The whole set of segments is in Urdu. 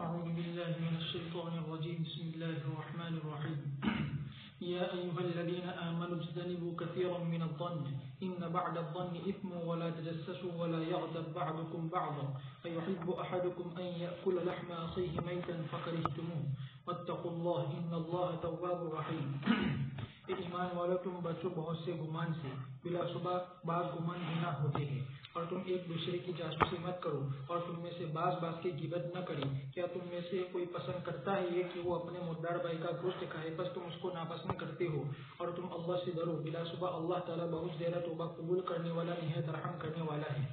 أعوذ بالله من الشيطان الرجيم بسم الله الرحمن الرحيم يا أيها الذين آمنوا اجتنبوا كثيرا من الظن إن بعد الظن إثم ولا تجسسوا ولا يغتب بعضكم بعضا أيحب أحدكم أن يأكل لحم أخيه ميتا فكرهتموه واتقوا الله إن الله تواب رحيم ایمان والو تم بچو بہت سے گمان سے، بلا شبہ بعض گمان گناہ ہوتے ہیں، اور تم ایک دوسرے کی جاسوسی مت کرو، اور تم میں سے بعض کی غیبت نہ کرے۔ کیا تم میں سے کوئی پسند کرتا ہے یہ کہ وہ اپنے مردار بھائی کا گوشت کھائے، بس تم اس کو ناپسند کرتے ہو؟ اور تم اللہ سے ڈرو، بلا شبہ اللہ تعالیٰ بہت زیادہ توبہ قبول کرنے والا، نہایت رحم کرنے والا ہے۔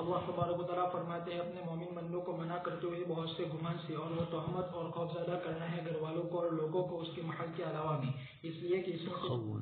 اللہ تبارک و تعالیٰ فرماتے ہیں اپنے مومن بندوں کو منع کرتے ہوئے بہت سے گمان سے، اور وہ تہمت اور خوفزدہ کرنا ہے گھر والوں کو اور لوگوں کو اس کے محل کے علاوہ میں، اس لیے کہ اس میں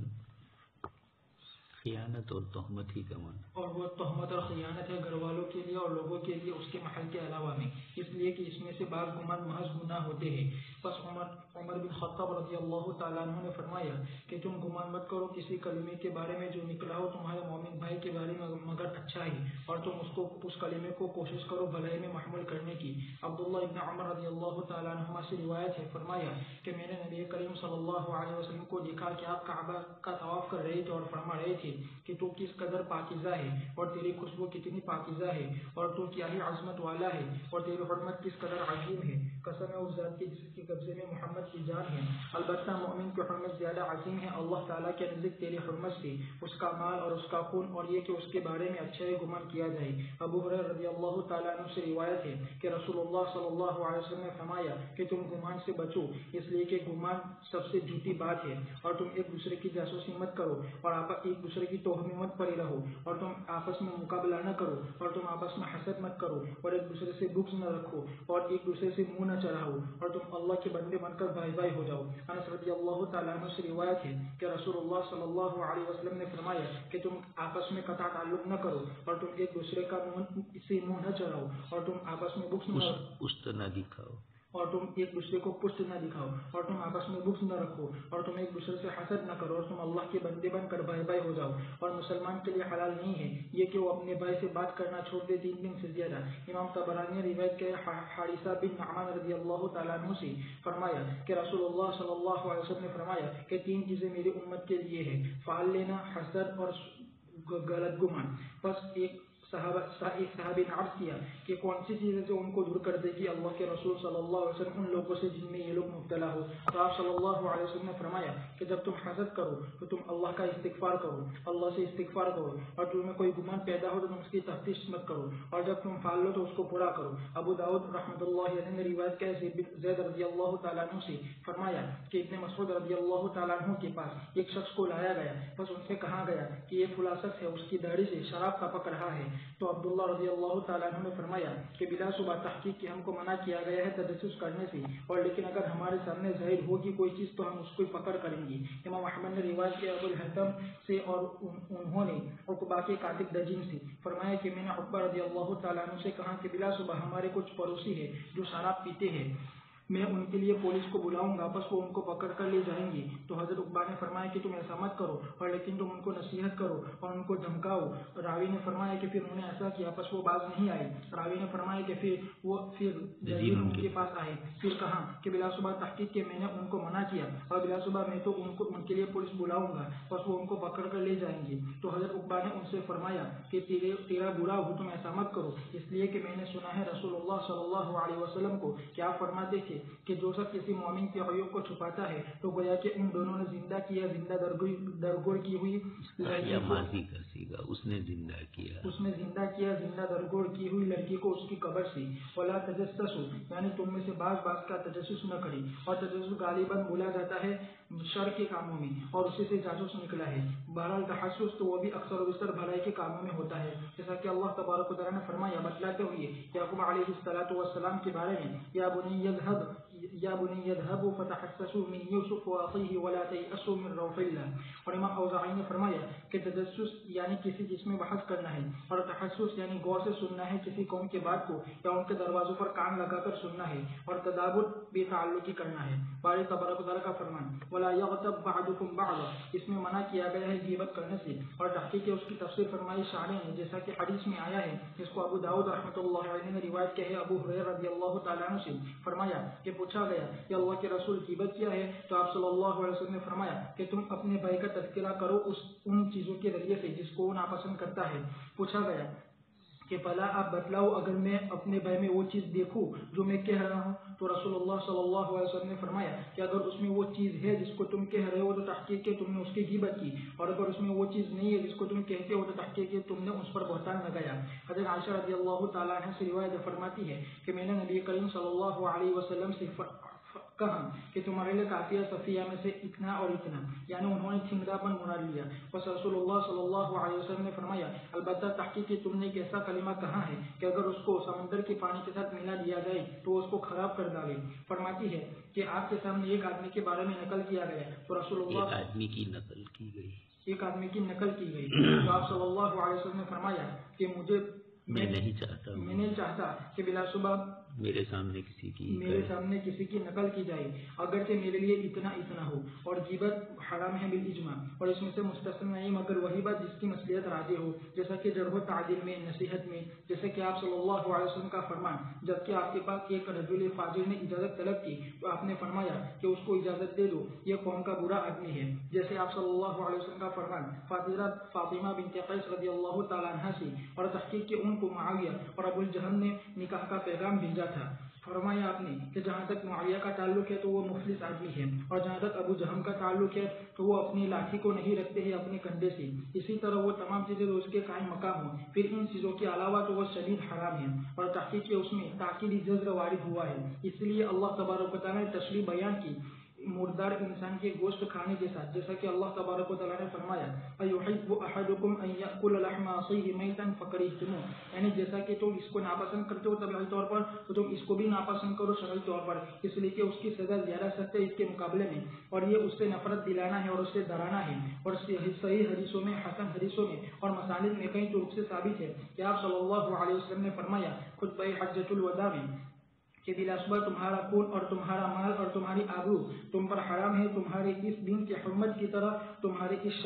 خیانت اور تہمت ہی کا معنی، اور وہ تہمت اور خیانت ہے گھر والوں کے لیے اور لوگوں کے لیے اس کے محل کے علاوہ میں، اس لیے کہ اس میں سے بعض گمان محض گناہ ہوتے ہیں۔ بس عمر بن خطاب رضی اللہ تعالیٰ عنہ نے فرمایا کہ تم گمان مت کرو کسی کلمے کے بارے میں جو نکلا ہو تمہارے مومن بھائی کے بارے میں مگر اچھا ہی، اور تم اس کلمے کو کوشش کرو بھلائی میں محمول کرنے کی۔ عبداللہ ابن عمر رضی اللہ تعالیٰ عنہما سے روایت ہے، فرمایا کہ میں نے نبی کریم صلی اللہ علیہ وسلم کو دیکھا کہ آپ کعبہ کا طواف کر رہے تھے اور فرما رہے تھے کہ تو کس قدر پاکیزہ ہے اور تیری خوشبو کتنی پاکیزہ ہے، اور تو کیا ہی عظمت والا ہے اور تیری حرمت کس قدر عظیم ہے۔ قسم ہے اس ذات کی جس کے قبضے میں محمد کی جان ہے، البتہ مومن کی حرمت زیادہ عظیم ہے اللہ تعالیٰ کے نزدیک تیری حرمت سے، اس کا مال اور اس کا خون، اور یہ کہ اس کے بارے میں اچھا گمان کیا جائے۔ ابو ہریرہ رضی اللہ تعالیٰ عنہ سے روایت ہے کہ رسول اللہ صلی اللہ علیہ وسلم نے فرمایا کہ تم گمان سے بچو، اس لیے کہ گمان سب سے جھوٹی بات ہے، اور تم ایک دوسرے کی جاسوسی مت کرو، اور آپ ایک دوسرے کی توہین مت پڑی رہو، اور تم آپس میں مقابلہ نہ کرو، اور تم آپس میں حسد مت کرو، اور ایک دوسرے سے بغض نہ رکھو، اور ایک دوسرے سے منہ نہ چڑھاؤ، اور تم اللہ کے بندے بن کر بھائی بھائی ہو جاؤ۔ انس رضی اللہ تعالیٰ عنہ سے روایت ہے کہ رسول اللہ صلی اللہ علیہ وسلم نے فرمایا کہ تم آپس میں قطع تعلق نہ کرو، اور تم ایک دوسرے کا منہ نہ چڑھاؤ، اور تم آپس میں بغض نہ دکھاؤ، اور تم ایک دوسرے کو پشت نہ دکھاؤ، اور تم آپس میں بغض نہ رکھو، اور تم ایک دوسرے سے حسد نہ کرو، اور تم اللہ کے بندے بن کر بھائی بھائی ہو جاؤ۔ اور مسلمان کے لیے حلال نہیں ہے یہ کہ وہ اپنے بھائی سے بات کرنا چھوڑ دے 3 دن سے زیادہ۔ امام طبرانی نے روایت کے حارثہ بن نعمان رضی اللہ تعالیٰ عنہ سے فرمایا کہ رسول اللہ صلی اللہ علیہ وسلم نے فرمایا کہ 3 چیزیں میری امت کے لیے ہے، فعل لینا، حسد اور غلط گمان۔ بس ایک صحابی نے عرض کیا کہ کون سی چیزیں جو ان کو دور کر دے گی اللہ کے رسول صلی اللہ علیہ وسلم ان لوگوں سے جن میں یہ لوگ مبتلا ہو؟ تو آپ صلی اللہ علیہ وسلم نے فرمایا کہ جب تم حسد کرو تو تم اللہ کا استغفار کرو، اللہ سے استغفار کرو، اور تمہیں کوئی گمان پیدا ہو تو تم اس کی تفتیش مت کرو، اور جب تم پال لو تو اس کو پورا کرو۔ ابو داؤد رحمۃ اللہ علیہ نے روایت کیا زید رضی اللہ تعالیٰ عنہ سے فرمایا کہ ابن مسعود رضی اللہ تعالیٰ عنہ کے پاس ایک شخص کو لایا گیا، بس ان سے کہا گیا کہ یہ فلاں شخص ہے، اس کی داڑھی سے شراب کا پک رہا ہے، تو عبداللہ رضی اللہ تعالیٰ عنہ نے فرمایا کہ بلا شبہ تحقیق کہ ہم کو منع کیا گیا ہے تجسس کرنے سے، اور لیکن اگر ہمارے سامنے ظاہر ہوگی کوئی چیز تو ہم اس کو پکڑ کریں گے۔ امام احمد نے روایت کیا ابو الحدیث سے، اور انہوں نے عقبہ کے کاتب دجین سے فرمایا کہ میں نے عقبہ رضی اللہ تعالیٰ عنہ سے کہا کہ بلا شبہ ہمارے کچھ پڑوسی ہیں جو شراب پیتے ہیں، میں ان کے لیے پولیس کو بلاؤں گا، بس وہ ان کو پکڑ کر لے جائیں گے۔ تو حضرت اقبال نے فرمایا کہ تم ایسا مت کرو، اور لیکن تم ان کو نصیحت کرو اور ان کو دھمکاؤ۔ راوی نے فرمایا کہ پھر انہوں نے ایسا کیا، بس وہ باز نہیں آئے۔ راوی نے فرمایا کہ پھر ان کے پاس آئے، پھر کہا کہ بلا شبہ تحقیق کہ میں نے ان کو منع کیا، اور بلا شبہ میں تو ان کے لیے پولیس بلاؤں گا، بس وہ ان کو پکڑ کر لے جائیں گے۔ تو حضرت اقبال نے ان سے فرمایا کہ تیرا برا ہو، تم ایسا مت کرو، اس لیے کہ میں نے سنا ہے رسول اللہ صلی اللہ علیہ وسلم کو کیا فرماتے تھے کہ جو شخص کسی مومن کے عیوب کو چھپاتا ہے تو گویا کہ ان دونوں نے زندہ کیا درگور کی ہوئی زندہ درگور کی ہوئی لڑکی کو اس کی قبر سے۔ ولا تجسسوا یعنی تم میں سے بعض کا تجسس نہ کرے، اور تجسس غالباً بولا جاتا ہے شر کے کاموں میں، اور اسی سے جاسوس نکلا ہے۔ بہرحال تحسس تو وہ بھی اکثر و بیشتر بھلائی کے کاموں میں ہوتا ہے، جیسا کہ اللہ تبارک و تعالیٰ نے فرمایا بتلاتے ہوئے یعقوب علیہ السلام کے بارے میں، یا بنی اذهبوا فتحسسوا من يوسف واخيه ولا تيأسوا من روح الله۔ اور امام اوزاعی نے فرمایا کہ تجسس یعنی یعنی کسی چیز میں بحث کرنا ہے، اور تحسس یعنی غور سے سننا ہے کسی قوم کے بات کو یا ان کے دروازوں پر کان لگا کر سننا ہے، اور تدابر بے تعلقی کرنا ہے۔ باری تبارک و تعالیٰ کا فرمان وَلَا يَغْتَبْ بَعْضُكُمْ بَعْضًا، اس میں منع کیا گیا ہے غیبت کرنے سے، اور تحقیق اس کی تفسیر فرمائی شارح نے جیسا کہ حدیث میں آیا ہے، جس کو ابو داؤد رحمۃ اللہ علیہ نے روایت کیا ہے، ابو ہریرہ رضی اللہ تعالیٰ عنہ سے فرمایا کہ پوچھا گیا کہ اللہ کے رسول غیبت کیا ہے، تو آپ صلی اللہ علیہ وسلم نے فرمایا کہ تم اپنے بھائی کا تذکرہ کرو ان چیزوں کے ذریعے سے جس کو وہ ناپسند کرتا ہے۔ پوچھا گیا کہ بھلا آپ بتلاؤ اگر میں اپنے بھائی میں وہ چیز دیکھوں جو میں کہہ رہا ہوں، تو رسول اللہ صلی اللہ علیہ وسلم نے فرمایا کہ اگر اس میں وہ چیز ہے جس کو تم کہہ رہے ہو تو تحقیق ہے تم نے اس کی غیبت کی، اور اگر اس میں وہ چیز نہیں ہے جس کو تم کہتے ہو تو تحقیق ہے تم نے اس پر بہتان لگایا۔ حضرت عائشہ رضی اللہ تعالیٰ عنہ سے روایت فرماتی ہے کہ میں نے نبی کریم صلی اللہ علیہ وسلم سے کہا کہ تمہارے لیے کافی ہے صفیہ میں سے اتنا اور اتنا، یعنی انہوں نے ٹھنگرا پن مراد لیا۔ بس رسول اللہ صلی اللہ علیہ وسلم نے فرمایا البتہ تحقیق تم نے ایک ایسا کلمہ کہا ہے کہ اگر اس کو سمندر کے پانی کے ساتھ ملا دیا جائے تو اس کو خراب کر ڈالے۔ فرماتی ہے کہ آپ کے سامنے ایک آدمی کے بارے میں نقل کیا گیا تو رسول اللہ ایک آدمی کی نقل کی گئی تو آپ صلی اللہ علیہ وسلم نے فرمایا کہ میں نہیں چاہتا کہ بلا صبح میرے سامنے کسی کی نقل کی جائے اگرچہ میرے لیے اتنا ہو، اور غیبت حرام ہے بالاجماع، اور اس میں سے مستثنی نہیں مگر وہی بات جس کی مصلحت راضی ہو، جیسا کہ جرح و تعدیل میں، نصیحت میں، جیسا کہ آپ صلی اللہ علیہ وسلم کا فرمان جبکہ آپ کے پاس ایک رجل فاجر نے اجازت طلب کی تو آپ نے فرمایا کہ اس کو اجازت دے دو، یہ قوم کا برا آدمی ہے، جیسے آپ صلی اللہ علیہ وسلم کا فرمان فاطمہ بنت قیس رضی اللہ تعالیٰ عنہ سے، اور تحقیق کے ان کو معاویہ اور ابو الجہل نے نکاح کا پیغام بھیجا تھا۔ فرمایا آپ نے کہ جہاں تک معاویہ کا تعلق ہے تو وہ مفلس آدمی ہے، اور جہاں تک ابو جہل کا تعلق ہے تو وہ اپنی لاٹھی کو نہیں رکھتے ہیں اپنے کندھے سے، اسی طرح وہ تمام چیزیں جو اس کے قائم مقام ہوں، پھر ان چیزوں کے علاوہ تو وہ شدید حرام ہے، اور تحقیق کے اس میں تاکیدی جزر وارد ہوا ہے، اس لیے اللہ تبارک و تعالیٰ نے تشریح بیان کی مردار انسان کے گوشت کھانے کے ساتھ، جیسا کہ اللہ تبارک و تعالیٰ نے فرمایا اَيُحِبُّ أَحَدُكُمْ أَن يَأْكُلَ لَحْمَ أَخِيهِ مَيْتًا فَكَرِهْتُمُوهُ، یعنی جیسا کہ تم اس کو ناپسند کرتے ہو طبعی طور پر تو تم اس کو بھی ناپسند کرو شرعی طور پر، اس لیے کہ اس کی سزا زیادہ سخت ہے اس کے مقابلے میں، اور یہ اس سے نفرت دلانا ہے اور اس سے ڈرانا ہے، اور صحیح حدیثوں میں، حسن حدیثوں میں اور مسالک میں کئی طرق سے ثابت ہے کہ آپ صلی اللہ علیہ وسلم نے فرمایا خطبہ حجۃ الوداع میں کہ بلا شبہ تمہارا خون اور تمہارا مال اور تمہاری آبرو تم پر حرام ہے تمہارے اس دن کی حرمت کی طرح تمہارے اس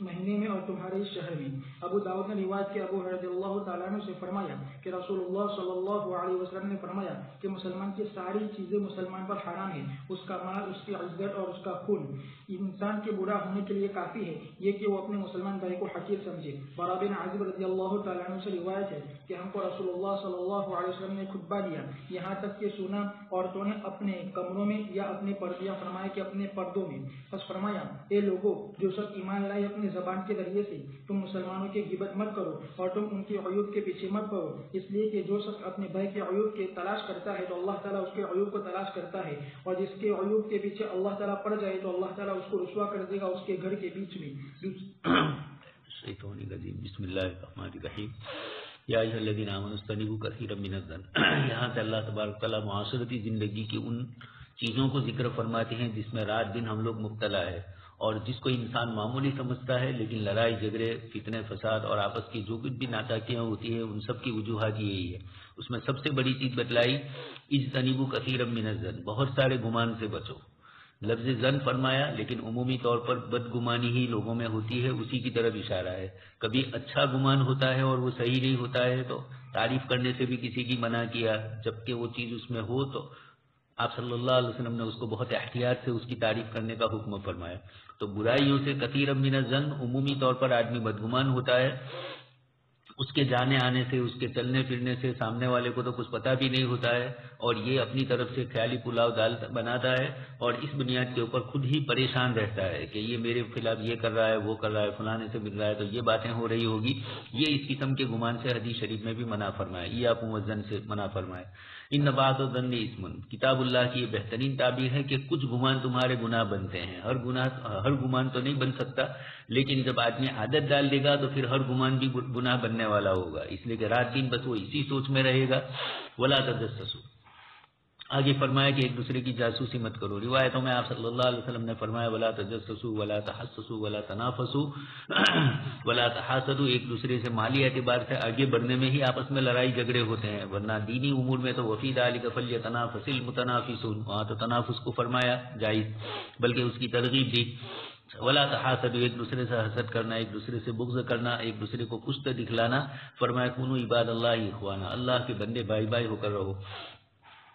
مہینے میں اور تمہارے اس شہر میں۔ ابو داؤد نے روایت کی ابو رضی اللہ تعالیٰ عنہ سے فرمایا کہ رسول اللہ صلی اللہ علیہ وسلم نے فرمایا کہ مسلمان کی ساری چیزیں مسلمان پر حرام ہیں، اس کا مال، اس کی عزت اور اس کا خون۔ انسان کے برا ہونے کے لیے کافی ہے یہ کہ وہ اپنے مسلمان بھائی کو حقیر سمجھے۔ بارہ بن عازب رضی اللہ تعالیٰ عنہ سے روایت ہے کہ ہم کو رسول اللہ صلی اللہ علیہ وسلم نے خطبہ دیا، یہاں تک کہ سنا عورتوں نے اپنے کمروں میں یا اپنے پردے، فرمایا کہ اپنے پردوں میں، بس فرمایا اے لوگوں جو شخص ایمان لائے اپنی زبان کے ذریعے سے تم مسلمانوں کی غیبت مت کرو اور تم ان کے عیوب کے پیچھے مت پڑو، اس لیے کہ جو شخص اپنے بھائی کے عیوب کے تلاش کرتا ہے تو اللہ تعالیٰ اس کے عیوب کو تلاش کرتا ہے، اور جس کے عیوب کے پیچھے اللہ تعالیٰ پڑ جائے تو اللہ تعالیٰ اس کو رسوا کر دے گا اس کے گھر کے بیچ میں۔ بسم اللہ الرحمن الرحیم یا ایھا الذین آمنوا اجتنبوا کثیرا من الظن۔ یہاں سے اللہ تبارک تعالیٰ معاشرتی زندگی کی ان چیزوں کو ذکر فرماتے ہیں جس میں رات دن ہم لوگ مبتلا ہے، اور جس کو انسان معمولی سمجھتا ہے، لیکن لڑائی جھگڑے، فتنے فساد اور آپس کی جو کچھ بھی ناطاقیاں ہوتی ہے ان سب کی وجوہات یہی ہے۔ اس میں سب سے بڑی چیز بتلائی اجتنبوا کثیرا من الظن، بہت سارے گمان سے بچو۔ لفظ ظن فرمایا لیکن عمومی طور پر بدگمانی ہی لوگوں میں ہوتی ہے، اسی کی طرف اشارہ ہے۔ کبھی اچھا گمان ہوتا ہے اور وہ صحیح نہیں ہوتا ہے تو تعریف کرنے سے بھی کسی کی منع کیا، جبکہ وہ چیز اس میں ہو تو آپ صلی اللہ علیہ وسلم نے اس کو بہت احتیاط سے اس کی تعریف کرنے کا حکم فرمایا۔ تو برائیوں سے کثیر من الظن، عمومی طور پر آدمی بدگمان ہوتا ہے، اس کے جانے آنے سے، اس کے چلنے پھرنے سے سامنے والے کو تو کچھ پتہ بھی نہیں ہوتا ہے، اور یہ اپنی طرف سے خیالی پلاؤ دال بناتا ہے اور اس بنیاد کے اوپر خود ہی پریشان رہتا ہے کہ یہ میرے خلاف یہ کر رہا ہے، وہ کر رہا ہے، فلانے سے مل رہا ہے تو یہ باتیں ہو رہی ہوگی۔ یہ اس قسم کے گمان سے حدیث شریف میں بھی منع فرمایا، یہ آپ الظن سے منع فرمایا۔ ان بعض الظن اسم، کتاب اللہ کی یہ بہترین تعبیر ہے کہ کچھ گمان تمہارے گناہ بنتے ہیں، ہر گمان تو نہیں بن سکتا، لیکن جب آدمی عادت ڈال دے گا تو پھر ہر گمان بھی گناہ بننے والا ہوگا، اس لیے کہ رات دن بس وہ اسی سوچ میں رہے گا۔ ولا تجسسوا، آگے فرمایا کہ ایک دوسرے کی جاسوسی مت کرو. روایتوں میں آپ صلی اللہ علیہ وسلم نے فرمایا ولا تجسسوا ولا تحسسوا ولا تنافسوا ولا تحاسدوا. ایک دوسرے سے مالی اعتبار سے آگے بڑھنے میں ہی آپس میں لڑائی جھگڑے ہوتے ہیں، ورنہ دینی امور میں تو وفی ذلک فلیتنافس المتنافسون، وہاں تو تنافس کو فرمایا جائز بلکہ اس کی ترغیب دی. ولا تحاسدوا، ایک دوسرے سے حسد کرنا، ایک دوسرے سے بغض کرنا، ایک دوسرے کو کشت دکھلانا. فرمایا کونوا عباد اللہ اخوانا، اللہ کے بندے بھائی بھائی ہو کر رہو.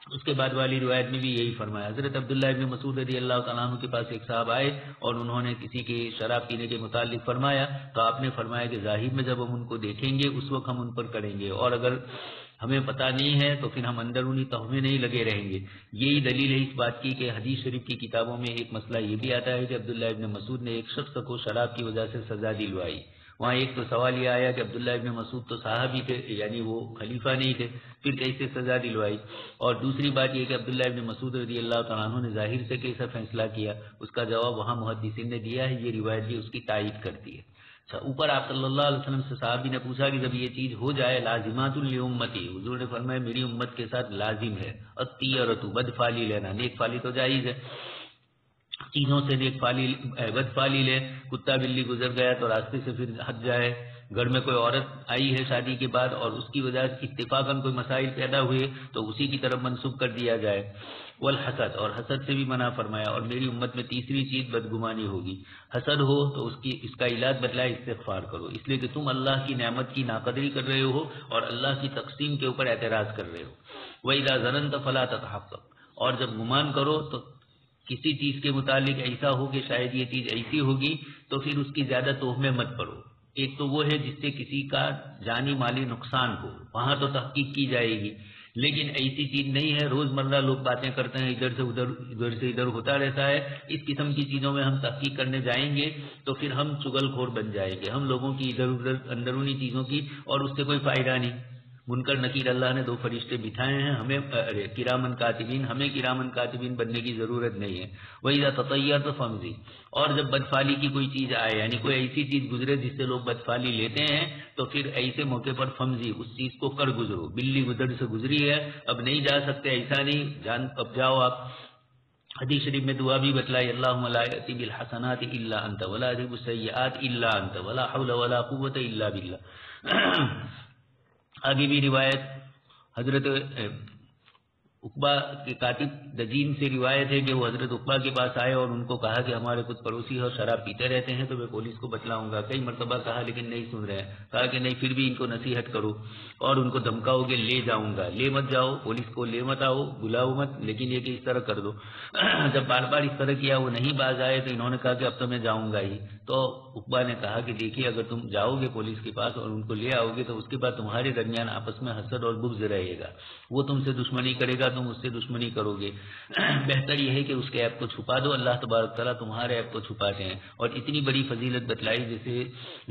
اس کے بعد والی روایت میں بھی یہی فرمایا. حضرت عبداللہ ابن مسعود رضی اللہ تعالیٰ عنہ کے پاس ایک صاحب آئے اور انہوں نے کسی کے شراب پینے کے متعلق فرمایا تو آپ نے فرمایا کہ ظاہر میں جب ہم ان کو دیکھیں گے اس وقت ہم ان پر کریں گے، اور اگر ہمیں پتہ نہیں ہے تو پھر ہم اندرونی تہمیں نہیں لگے رہیں گے. یہی دلیل ہے اس بات کی کہ حدیث شریف کی کتابوں میں ایک مسئلہ یہ بھی آتا ہے کہ عبداللہ ابن مسعود نے ایک شخص کو شراب کی وجہ سے سزا دلوائی. وہاں ایک تو سوال یہ آیا کہ عبداللہ ابن مسعود تو صحابی تھے، یعنی وہ خلیفہ نہیں تھے، پھر کیسے سزا دلوائی؟ اور دوسری بات یہ کہ عبداللہ ابن مسعود رضی اللہ تعالیٰ عنہ نے ظاہر سے کیسا فیصلہ کیا؟ اس کا جواب وہاں محدثین نے دیا ہے. یہ روایت بھی اس کی تائید کرتی ہے. اچھا، اوپر آپ صلی اللہ علیہ وسلم سے صحابی نے پوچھا کہ جب یہ چیز ہو جائے لازمات لامتی، حضور نے فرمایا میری امت کے ساتھ لازم ہے الطیرۃ، بدفالی لینا. نیک فالی تو جائز ہے، چیزوں سے نیک فالی بدفالی لے. کتا بلی گزر گیا تو راستے سے پھر ہٹ جائے. گھر میں کوئی عورت آئی ہے شادی کے بعد اور اس کی وجہ سے اتفاقاً کوئی مسائل پیدا ہوئے تو اسی کی طرف منسوب کر دیا جائے. والحسد، اور حسد سے بھی منع فرمایا. اور میری امت میں تیسری چیز بدگمانی ہوگی. حسد ہو تو اس کا علاج بتلایا استغفار کرو، اس لیے کہ تم اللہ کی نعمت کی ناقدری کر رہے ہو اور اللہ کی تقسیم کے اوپر اعتراض کر رہے ہو. وَإِذَا ظَنَنْتَ فَلَا تَتَحَقَّقْ، اور جب گمان کرو تو کسی چیز کے متعلق ایسا ہو کہ شاید یہ چیز ایسی ہوگی تو پھر اس کی زیادہ توہمیں مت پڑو. ایک تو وہ ہے جس سے کسی کا جانی مالی نقصان ہو، وہاں تو تحقیق کی جائے گی، لیکن ایسی چیز نہیں ہے روزمرہ لوگ باتیں کرتے ہیں ادھر سے ادھر ادھر سے ادھر ہوتا رہتا ہے. اس قسم کی چیزوں میں ہم تحقیق کرنے جائیں گے تو پھر ہم چغل خور بن جائیں گے، ہم لوگوں کی ادھر ادھر اندرونی چیزوں کی، اور اس سے کوئی فائدہ نہیں. منکر نکیر اللہ نے 2 فرشتے بٹھائے ہیں، ہمیں کرامن کاتبین، ہمیں کرامن کاتبین بننے کی ضرورت نہیں ہے. وَإِذَا تَطَيَّرْتَ فَامْضِ، اور جب بدفالی کی کوئی چیز آئے، یعنی کوئی ایسی چیز گزرے جس سے لوگ بدفالی لیتے ہیں تو پھر ایسے موقع پر فمزی، اس چیز کو کر گزرو. بلی گزر سے گزری ہے، اب نہیں جا سکتے، ایسا نہیں اب جاؤ آپ. حدیث شریف میں دعا بھی بتلائی اللہم لا یأتی بالحسنات الا انت ولا یذهب السیئات الا انت ولا حول ولا قوة الا باللہ. آگے بھی روایت حضرت عقبہ کے کاتب دجین سے روایت ہے کہ وہ حضرت عقبہ کے پاس آئے اور ان کو کہا کہ ہمارے کچھ پڑوسی اور شراب پیتے رہتے ہیں تو میں پولیس کو بتلاؤں گا. کئی مرتبہ کہا لیکن نہیں سن رہے ہیں. کہا کہ نہیں پھر بھی ان کو نصیحت کرو اور ان کو دھمکاؤ گے لے جاؤں گا. لے مت جاؤ، پولیس کو لے مت آؤ، بلاؤ مت، لیکن یہ کہ اس طرح کر دو. جب بار بار اس طرح کیا وہ نہیں باز آئے تو انہوں نے کہا کہ اب تو میں جاؤں گا ہی. تو عقبہ نے کہا کہ دیکھیے اگر تم جاؤ گے پولیس کے پاس اور ان کو لے آؤ گے تو اس کے بعد تمہارے درمیان آپس میں حسد اور بغض رہے گا. وہ تم سے دشمنی کرے گا، تم اس سے دشمنی کرو گے. بہتر یہ ہے کہ اس کے عیب کو چھپا دو. اللہ تبارک تعالیٰ تمہارے عیب کو چھپاتے ہیں. اور اتنی بڑی فضیلت بتلائی جیسے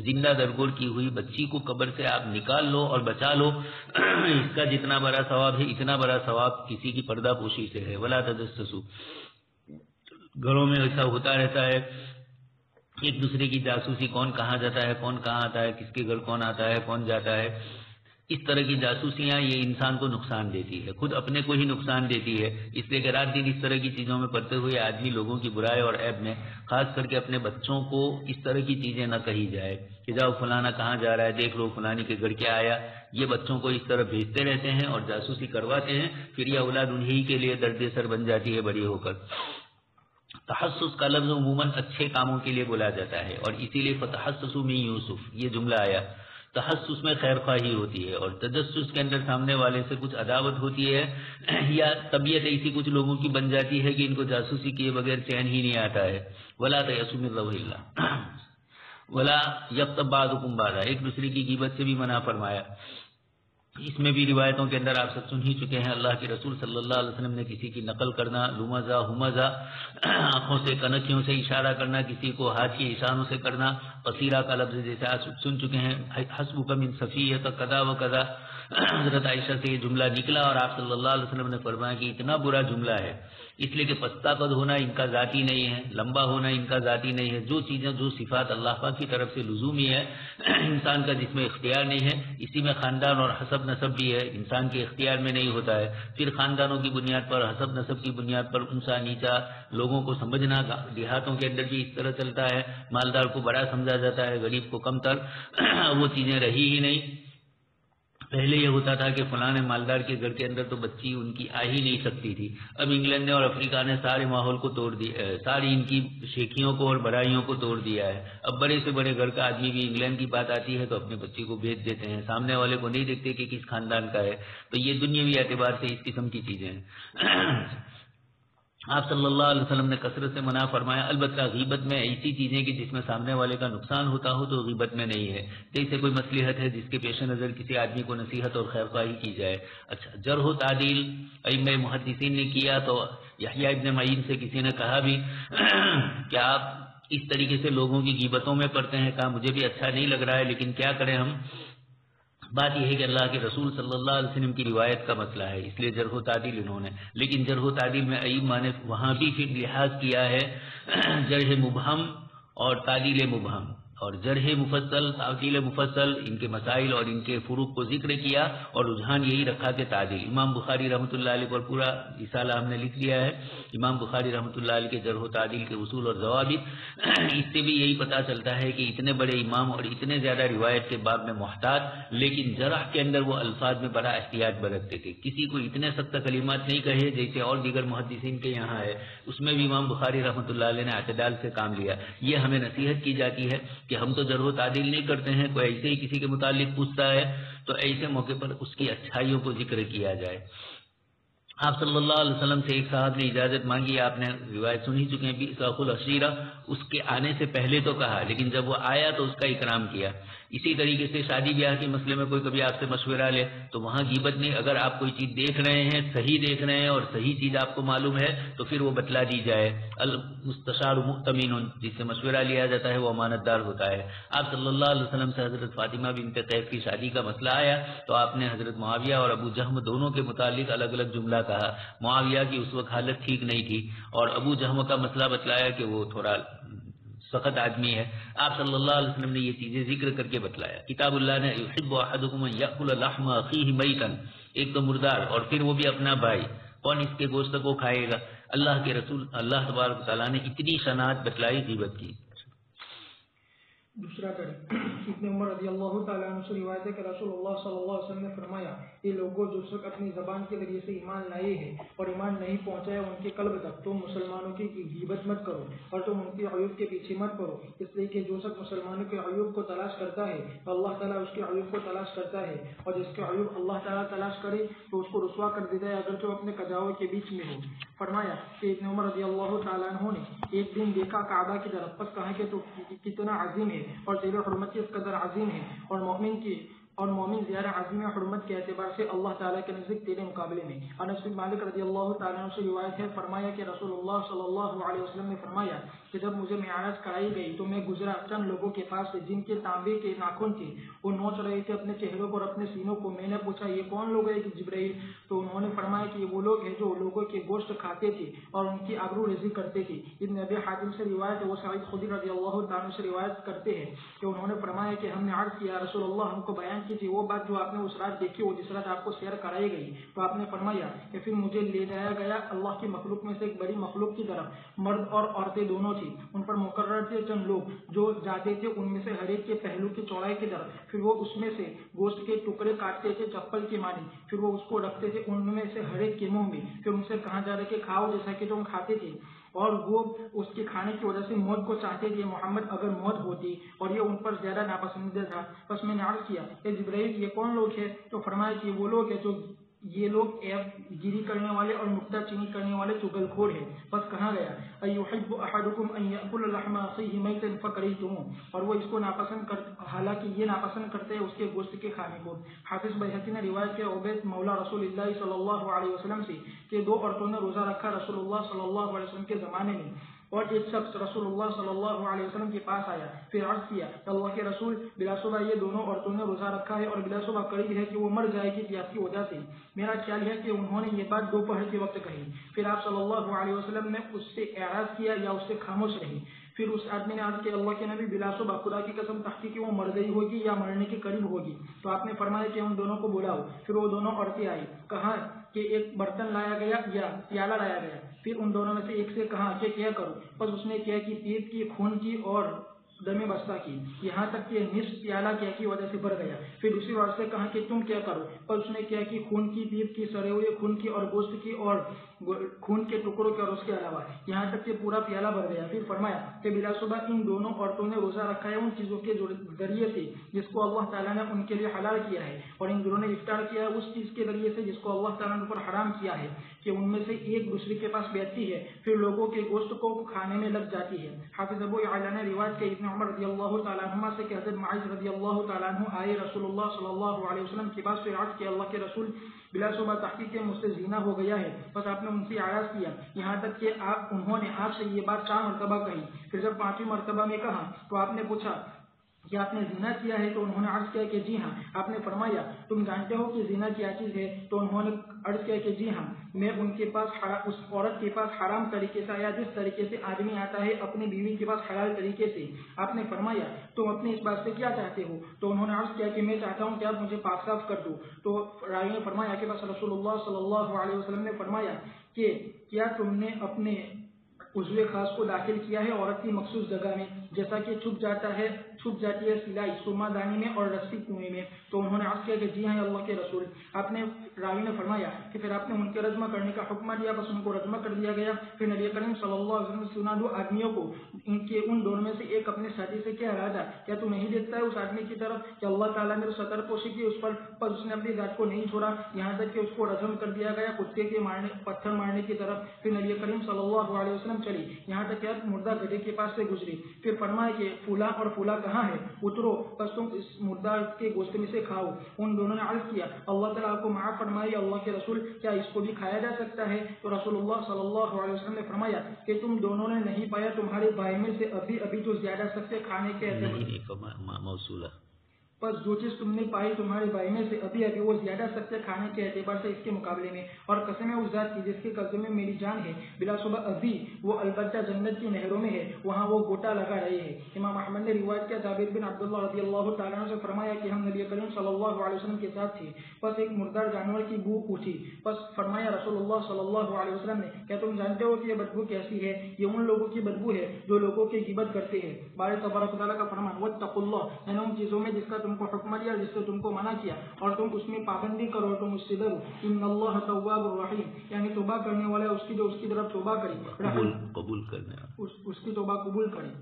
زندہ درگور کی ہوئی بچی کو قبر سے آپ نکال لو اور بچا لو، اس کا جتنا بڑا ثواب ہے اتنا بڑا ثواب کسی کی پردہ پوشی سے ہے. ولا تجسسوا، گھروں میں ایسا ہوتا رہتا ہے ایک دوسرے کی جاسوسی، کون کہاں جاتا ہے، کون کہاں آتا ہے، کس کے گھر کون آتا ہے، کون جاتا ہے. اس طرح کی جاسوسیاں یہ انسان کو نقصان دیتی ہے، خود اپنے کو ہی نقصان دیتی ہے. اس لیے کہ رات دن اس طرح کی چیزوں میں پڑتے ہوئے آدمی لوگوں کی برائی اور عیب میں، خاص کر کے اپنے بچوں کو اس طرح کی چیزیں نہ کہی جائے کہ جاؤ فلانا کہاں جا رہا ہے، دیکھ لو فلانی کے گھر کیا آیا. یہ بچوں کو اس طرح بھیجتے رہتے ہیں اور جاسوسی کرواتے ہیں، پھر یہ اولاد انہی کے لیے درد سر بن جاتی ہے بڑی ہو کر. تحسس کا لفظ عموماً اچھے کاموں کے لیے بولا جاتا ہے اور اسی لیے فتحسسوا من یوسف یہ جملہ آیا. تحسس میں خیر خواہی ہوتی ہے اور تجسس کے اندر سامنے والے سے کچھ عداوت ہوتی ہے یا طبیعت ایسی کچھ لوگوں کی بن جاتی ہے کہ ان کو جاسوسی کیے بغیر چین ہی نہیں آتا ہے. ولا تیأسوا من روح اللہ ولا یغتب بعضکم بعضا، ایک دوسرے کی غیبت سے بھی منع فرمایا. اس میں بھی روایتوں کے اندر آپ سب سن ہی چکے ہیں. اللہ کے رسول صلی اللہ علیہ وسلم نے کسی کی نقل کرنا، لمزہ ہمزہ، آنکھوں سے کنکیوں سے اشارہ کرنا، کسی کو ہاتھ کے اشاروں سے کرنا. قصیرہ کا لفظ جیسے آپ سن چکے ہیں حسبک من صفیہ کذا و کذا، حضرت عائشہ سے یہ جملہ نکلا اور آپ صلی اللہ علیہ وسلم نے فرمایا کہ اتنا برا جملہ ہے اس لیے کہ پستہ قد ہونا ان کا ذاتی نہیں ہے، لمبا ہونا ان کا ذاتی نہیں ہے، جو چیزیں جو صفات اللہ پاک کی طرف سے لزومی ہے انسان کا جس میں اختیار نہیں ہے، اسی میں خاندان اور حسب نسب بھی ہے، انسان کے اختیار میں نہیں ہوتا ہے، پھر خاندانوں کی بنیاد پر حسب نسب کی بنیاد پر اونچا نیچا لوگوں کو سمجھنا، دیہاتوں کے اندر بھی اس طرح چلتا ہے، مالدار کو بڑا سمجھا جاتا ہے، غریب کو کم تر، وہ چیزیں رہی ہی نہیں۔ پہلے یہ ہوتا تھا کہ فلاں مالدار کے گھر کے اندر تو بچی ان کی آ ہی نہیں سکتی تھی، اب انگلینڈ نے اور افریقہ نے سارے ماحول کو توڑ دیا، ساری ان کی شیخیوں کو اور بڑائیوں کو توڑ دیا ہے، اب بڑے سے بڑے گھر کا آدمی بھی انگلینڈ کی بات آتی ہے تو اپنے بچے کو بھیج دیتے ہیں، سامنے والے کو نہیں دیکھتے کہ کس خاندان کا ہے، تو یہ دنیاوی اعتبار سے اس قسم کی چیزیں ہیں۔ آپ صلی اللہ علیہ وسلم نے کثرت سے منع فرمایا، البتہ غیبت میں ایسی چیزیں کہ جس میں سامنے والے کا نقصان ہوتا ہو تو غیبت میں نہیں ہے، جیسے کوئی مصلحت ہے جس کے پیش نظر کسی آدمی کو نصیحت اور خیرخواہی کی جائے۔ اچھا، جرح و تعدیل ائمہ محدثین نے کیا تو یحییٰ ابن معین سے کسی نے کہا بھی کہ آپ اس طریقے سے لوگوں کی غیبتوں میں پڑتے ہیں، کہا مجھے بھی اچھا نہیں لگ رہا ہے لیکن کیا کریں ہم، بات یہ ہے کہ اللہ کے رسول صلی اللہ علیہ وسلم کی روایت کا مسئلہ ہے، اس لیے جرح و تعدیل انہوں نے، لیکن جرح و تعدیل میں ائمہ نے وہاں بھی پھر لحاظ کیا ہے جرح مبہم اور تعدیل مبہم، اور جرح مفصل تعدیل مفصل، ان کے مسائل اور ان کے فروق کو ذکر کیا اور رجحان یہی رکھا کہ تعدیل۔ امام بخاری رحمۃ اللہ علیہ پر پورا رسالہ ہم نے لکھ لیا ہے، امام بخاری رحمۃ اللہ علیہ کے جرح و تعدیل کے اصول اور ضوابط، اس سے بھی یہی پتہ چلتا ہے کہ اتنے بڑے امام اور اتنے زیادہ روایت کے باب میں محتاط، لیکن جرح کے اندر وہ الفاظ میں بڑا احتیاط برتتے تھے، کسی کو اتنے سخت کلمات نہیں کہے جیسے اور دیگر محدثین کے یہاں ہے، اس میں بھی امام بخاری رحمۃ اللہ علیہ نے اعتدال سے کام لیا۔ یہ ہمیں نصیحت کی جاتی ہے کہ ہم تو جرح و تعدیل نہیں کرتے ہیں، کوئی ایسے ہی کسی کے متعلق پوچھتا ہے تو ایسے موقع پر اس کی اچھائیوں کو ذکر کیا جائے۔ آپ صلی اللہ علیہ وسلم سے ایک صاحب نے اجازت مانگی، آپ نے روایت سن ہی چکے ہیں، بئس العشیرہ، اس کے آنے سے پہلے تو کہا لیکن جب وہ آیا تو اس کا اکرام کیا۔ اسی طریقے سے شادی بیاہ کے مسئلے میں کوئی کبھی آپ سے مشورہ لے تو وہاں غیبت نہیں، اگر آپ کوئی چیز دیکھ رہے ہیں، صحیح دیکھ رہے ہیں اور صحیح چیز آپ کو معلوم ہے تو پھر وہ بتلا دی جائے۔ المستشار مؤتمن، جس سے مشورہ لیا جاتا ہے وہ امانت دار ہوتا ہے۔ آپ صلی اللہ علیہ وسلم سے حضرت فاطمہ بنت قیس کی شادی کا مسئلہ آیا تو آپ نے حضرت معاویہ اور ابو جہم دونوں کے متعلق الگ الگ جملہ کہا۔ معاویہ کی اس وقت حالت ٹھیک نہیں تھی اور ابو جہم کا مسئلہ بتلایا کہ وہ تھوڑا سخت آدمی ہے۔ آپ صلی اللہ علیہ وسلم نے یہ چیزیں ذکر کر کے بتلایا۔ کتاب اللہ نے یحب احدکم ان یاکل لحم اخیہ میتا، ایک تو مردار اور پھر وہ بھی اپنا بھائی، کون اس کے گوشت کو کھائے گا؟ اللہ کے رسول اللہ تبارک و تعالیٰ نے اتنی شناعت بتلائی غیبت کی۔ دوسرا ابن عمر رضی اللہ تعالیٰ عنہ سے روایت ہے کہ رسول اللہ صلی اللہ علیہ وسلم نے فرمایا، یہ لوگوں جو شخص اپنی زبان کے ذریعے سے ایمان لائے ہیں اور ایمان نہیں پہنچایا ان کے قلب تک، تم مسلمانوں کی غیبت مت کرو اور تم ان کے عیوب کے پیچھے مت پڑو، اس لیے کہ جو شخص مسلمانوں کے عیوب کو تلاش کرتا ہے اللہ تعالیٰ اس کے عیوب کو تلاش کرتا ہے، اور جس کے عیوب اللہ تعالیٰ تلاش کرے تو اس کو رسوا کر دیتا ہے اگرچہ وہ اپنے قضاؤں کے بیچ میں ہو۔ فرمایا کہ ابن عمر رضی اللہ تعالیٰ عنہ نے ایک دن دیکھا کعبہ کی طرف، پس کہا کہ تو کتنا عظیم ہے اور تیرے حرمت اس قدر عظیم ہے، اور مومن زیادہ عظیم حرمت کے اعتبار سے اللہ تعالیٰ کے نزدیک تیرے مقابلے میں۔ انس بن مالک رضی اللہ تعالیٰ عنہ سے روایت ہے، فرمایا کہ رسول اللہ صلی اللہ علیہ وسلم نے فرمایا کہ جب مجھے معراج کرائی گئی تو میں گزرا چند لوگوں کے پاس سے جن کے تانبے کے ناخن تھے، وہ نوچ رہے تھے اپنے چہروں کو اور اپنے سینوں کو۔ میں نے پوچھا یہ کون لوگ ہیں کہ جبرائیل؟ تو انہوں نے فرمایا کہ یہ وہ لوگ ہیں جو لوگوں کے گوشت کھاتے تھے اور ان کی آبرو ریزی کرتے تھے۔ ابن ابی حاتم سے روایت ہے، وہ سعید خدری رضی اللہ تعالیٰ سے روایت کرتے ہیں کہ انہوں نے فرمایا کہ ہم نے عرض کیا رسول اللہ ہم کو بیان کی تھی وہ بات جو آپ نے اس رات دیکھی، وہ جس رات آپ کو سیر کرائی گئی، تو آپ نے فرمایا کہ پھر مجھے لے جایا گیا اللہ کی مخلوق میں سے ایک بڑی مخلوق کی طرف، مرد اور عورتیں دونوں تھی، ان پر مقرر تھے چند لوگ جو جاتے تھے ان میں سے ہر ایک کے پہلو کی چوڑائی کی طرف، پھر وہ اس میں سے گوشت کے ٹکڑے کاٹتے تھے چپل کی مانی، پھر وہ اس کو رکھتے تھے ان میں سے ہر ایک کے منہ میں، پھر ان سے کہا جا رہا کہ کھاؤ جیسا کہ تم کھاتے تھے، اور وہ اس کے کھانے کی وجہ سے موت کو چاہتے تھے۔ محمد اگر موت ہوتی اور یہ ان پر زیادہ ناپسندیدہ تھا، بس میں نے عرض کیا کہ جبرائیل یہ کون لوگ ہیں؟ تو فرمایا کہ وہ لوگ ہیں جو یہ لوگ عیب گیری کرنے والے اور نکتہ چینی کرنے والے چغل خور ہیں۔ بس کہا گیا ایحب احدکم ان یاکل لحم اخیہ میتا فکرہتموہ، اور وہ اس کو ناپسند حالانکہ یہ ناپسند کرتے ہیں اس کے گوشت کے کھانے کو۔ حافظ بیہقی نے روایت کیا عبید مولا رسول اللہ صلی اللہ علیہ وسلم سے کہ دو عورتوں نے روزہ رکھا رسول اللہ صلی اللہ علیہ وسلم کے زمانے میں، اور ایک شخص رسول اللہ صلی اللہ علیہ وسلم کے پاس آیا، پھر عرض کیا کہ اللہ کے رسول، بلا شبہ یہ دونوں عورتوں نے روزہ رکھا ہے اور بلا شبہ قریب ہے کہ وہ مر جائے گی پیاس کی وجہ سے۔ میرا خیال ہے کہ انہوں نے یہ بات دوپہر کے وقت کہی۔ پھر آپ صلی اللہ علیہ وسلم نے اس سے اعراض کیا یا اس سے خاموش رہی۔ پھر اس آدمی نے عرض کیا، اللہ کے نبی، بلا شبہ خدا کی قسم تحقیق وہ مر گئی ہوگی یا مرنے کے قریب ہوگی۔ تو آپ نے فرمایا کہ ان دونوں کو بلاؤ۔ پھر وہ دونوں عورتیں آئی، کہا کہ ایک برتن لایا گیا یا پیالہ لایا گیا۔ پھر ان دونوں میں سے ایک سے کہا کہ کیا کروں؟ بس اس نے کیا کہ پیپ کی، خون کی اور دم بستہ کی، یہاں تک کہ نصف پیالہ کیا کی وجہ سے بھر گیا۔ پھر دوسری عورت سے کہا کہ تم کیا کرو؟ پر اس نے کیا کہ خون کی، پیپ کی، سڑے ہوئے خون کی اور گوشت کی اور خون کے ٹکڑوں کے اور اس کے علاوہ یہاں تک کہ پورا پیالہ بھر گیا۔ پھر فرمایا کہ بلا شبہ ان دونوں عورتوں نے روزہ رکھا ہے ان چیزوں کے ذریعے سے جس کو اللہ تعالیٰ نے ان کے لیے حلال کیا ہے، اور ان دونوں نے افطار کیا ہے اس چیز کے ذریعے سے جس کو اللہ تعالیٰ نے ان پر حرام کیا ہے، کہ ان میں سے ایک دوسرے کے پاس بیٹھتی ہے پھر لوگوں کے گوشت کو کھانے میں لگ جاتی ہے۔ حافظ ابو یعلا نے روایت کے ابن عمر رضی اللہ تعالیٰ عنہما سے کہ حضرت معاذ رضی اللہ تعالیٰ عنہ آئے رسول اللہ صلی اللہ علیہ وسلم کے پاس، پھر عرض کیا، اللہ کے رسول، بلا شبہ تحقیق مجھ سے زنا ہو گیا ہے۔ بس آپ نے ان سے عرض کیا یہاں تک کہ انہوں نے آپ سے یہ بات 4 مرتبہ کہی۔ پھر جب 5ویں مرتبہ میں کہا تو آپ نے پوچھا کہ آپ نے زنا کیا ہے؟ تو انہوں نے عرض کیا کہ جی ہاں۔ آپ نے فرمایا تم جانتے ہو کہ زنا کیا چیز ہے؟ تو انہوں نے عرض کیا کہ جی ہاں، میں ان کے پاس اس عورت کے پاس حرام طریقے سے آیا جس طریقے سے آدمی آتا ہے اپنی بیوی کے پاس حلال طریقے سے۔ آپ نے فرمایا تم اپنے اس بات سے کیا چاہتے ہو؟ تو انہوں نے عرض کیا کہ میں چاہتا ہوں کہ آپ مجھے پاک صاف کر دو۔ تو راوی نے فرمایا کہ بس رسول اللہ صلی اللہ علیہ وسلم نے فرمایا کہ کیا تم نے اپنے عضو خاص کو داخل کیا ہے عورت کی مخصوص جگہ میں، جیسا کہ چھپ جاتی ہے سلائی سرما دانی میں اور رسی کنویں میں؟ تو انہوں نے عرض کیا کہ جی ہاں اللہ کے رسول۔ آپ نے راوی نے فرمایا کہ پھر آپ نے ان کے رجمہ کرنے کا حکم دیا، بس ان کو رجمہ کر دیا گیا۔ پھر نبی کریم صلی اللہ علیہ وسلم نے سنا 2 آدمیوں کو، ان دونوں میں سے ایک اپنے ساتھی سے کہہ رہا تھا، کیا تو نہیں دیکھتا ہے اس آدمی کی طرف کہ اللہ تعالیٰ نے ستر پوشی کی اس پر اس نے اپنی ذات کو نہیں چھوڑا، یہاں تک کہ اس کو رجم کر دیا گیا کتے کے پتھر مارنے کی طرف۔ پھر نبی کریم صلی اللہ علیہ وسلم چلی، یہاں تک کہ مردہ گدھے کے پاس سے گزری۔ پھر فرمایا کہ فلاں اور فلاں کہاں ہے؟ اترو، بس تم اس مردہ کے گوشت میں سے کھاؤ۔ ان دونوں نے عرض کیا، اللہ تعالیٰ آپ کو معاف فرمائے اللہ کے رسول، کیا اس کو بھی کھایا جا سکتا ہے؟ تو رسول اللہ صلی اللہ علیہ وسلم نے فرمایا کہ تم دونوں نے نہیں پایا تمہارے بھائی میں سے ابھی تو زیادہ سخت کھانے کے موصولہ، بس جو چیز تم نے پائی تمہارے بھائی میں سے ابھی وہ زیادہ سخت کھانے کے اعتبار سے اس کے مقابلے میں، اور قسم ہے اس ذات کی جس کے قبضے میں میری جان ہے، بلا شبہ ابھی وہ البتہ جنت کی نہروں میں ہے، وہاں وہ گوٹا لگا رہے ہیں۔ امام احمد نے روایت کیا، جابر بن عبداللہ رضی اللہ تعالیٰ عنہ سے فرمایا کہ ہم نبی کریم صلی اللہ علیہ وسلم کے ساتھ تھے، بس ایک مردار جانور کی بو اٹھی، بس فرمایا رسول اللہ صلی اللہ علیہ وسلم نے، کیا تم جانتے ہو کہ یہ بدبو کیسی ہے؟ یہ ان لوگوں کی بدبو ہے جو لوگوں کی غیبت کرتے ہیں۔ بارے تبارک و تعالیٰ کا فرمان، واتقوا اللہ، یعنی ان چیزوں میں جس کا تم کو حکم دیا جس سے تم کو منع کیا اور تم اس میں پابندی کرو اور تم اس سے ڈرو، ان اللہ تواب الرحیم، یعنی توبہ کرنے والا اس کی جو اس کی طرف توبہ کرے، قبول کرنے اس کی توبہ قبول کرے،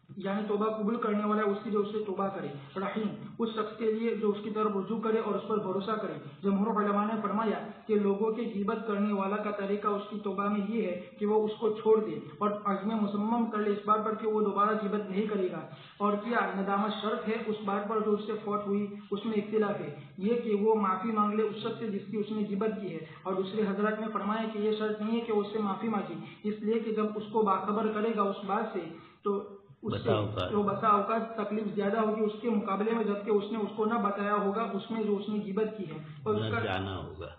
یعنی توبہ قبول کرنے والا اس کی جو اس سے توبہ کرے، رحیم اس شخص کے لیے جو اس کی طرف رجوع کرے اور اس پر بھروسہ کرے۔ جمہور علماء نے فرمایا کہ لوگوں کی غیبت کرنے والا کا طریقہ اس کی توبہ میں یہ ہے کہ وہ اس کو چھوڑ دے اور عزم مصمم کر لے اس بات پر کہ وہ دوبارہ غیبت نہیں کرے گا، اور کیا ندامت شرط ہے اس بات پر جو اس سے فوت ہوئی، اس میں اختلاف ہے، یہ کہ وہ معافی مانگ لے اس شخص سے جس کی اس نے غیبت کی ہے، اور دوسرے حضرات نے فرمایا کہ یہ شرط نہیں ہے کہ اس سے معافی مانگی، اس لیے کہ جب اس کو باخبر کرے گا اس بات سے تو بسا اوقات تکلیف زیادہ ہوگی اس کے مقابلے میں، جبکہ اس نے اس کو نہ بتایا ہوگا اس میں جو اس نے غیبت کی ہے، اور اس کا جانا ہوگا